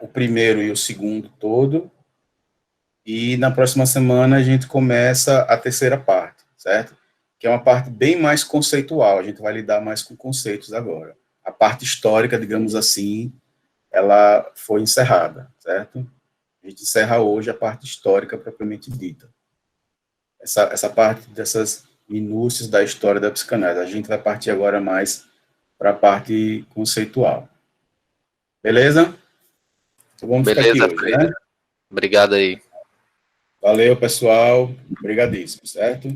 o primeiro e o segundo todo, e na próxima semana a gente começa a terceira parte, certo? Que é uma parte bem mais conceitual, a gente vai lidar mais com conceitos agora. A parte histórica, digamos assim, ela foi encerrada, certo? A gente encerra hoje a parte histórica propriamente dita. Essa parte dessas minúcias da história da psicanálise. A gente vai partir agora mais para a parte conceitual. Beleza? Então vamos ficar aqui Beleza, hoje, Freire. né? Obrigado aí. Valeu, pessoal. Obrigadíssimo, certo?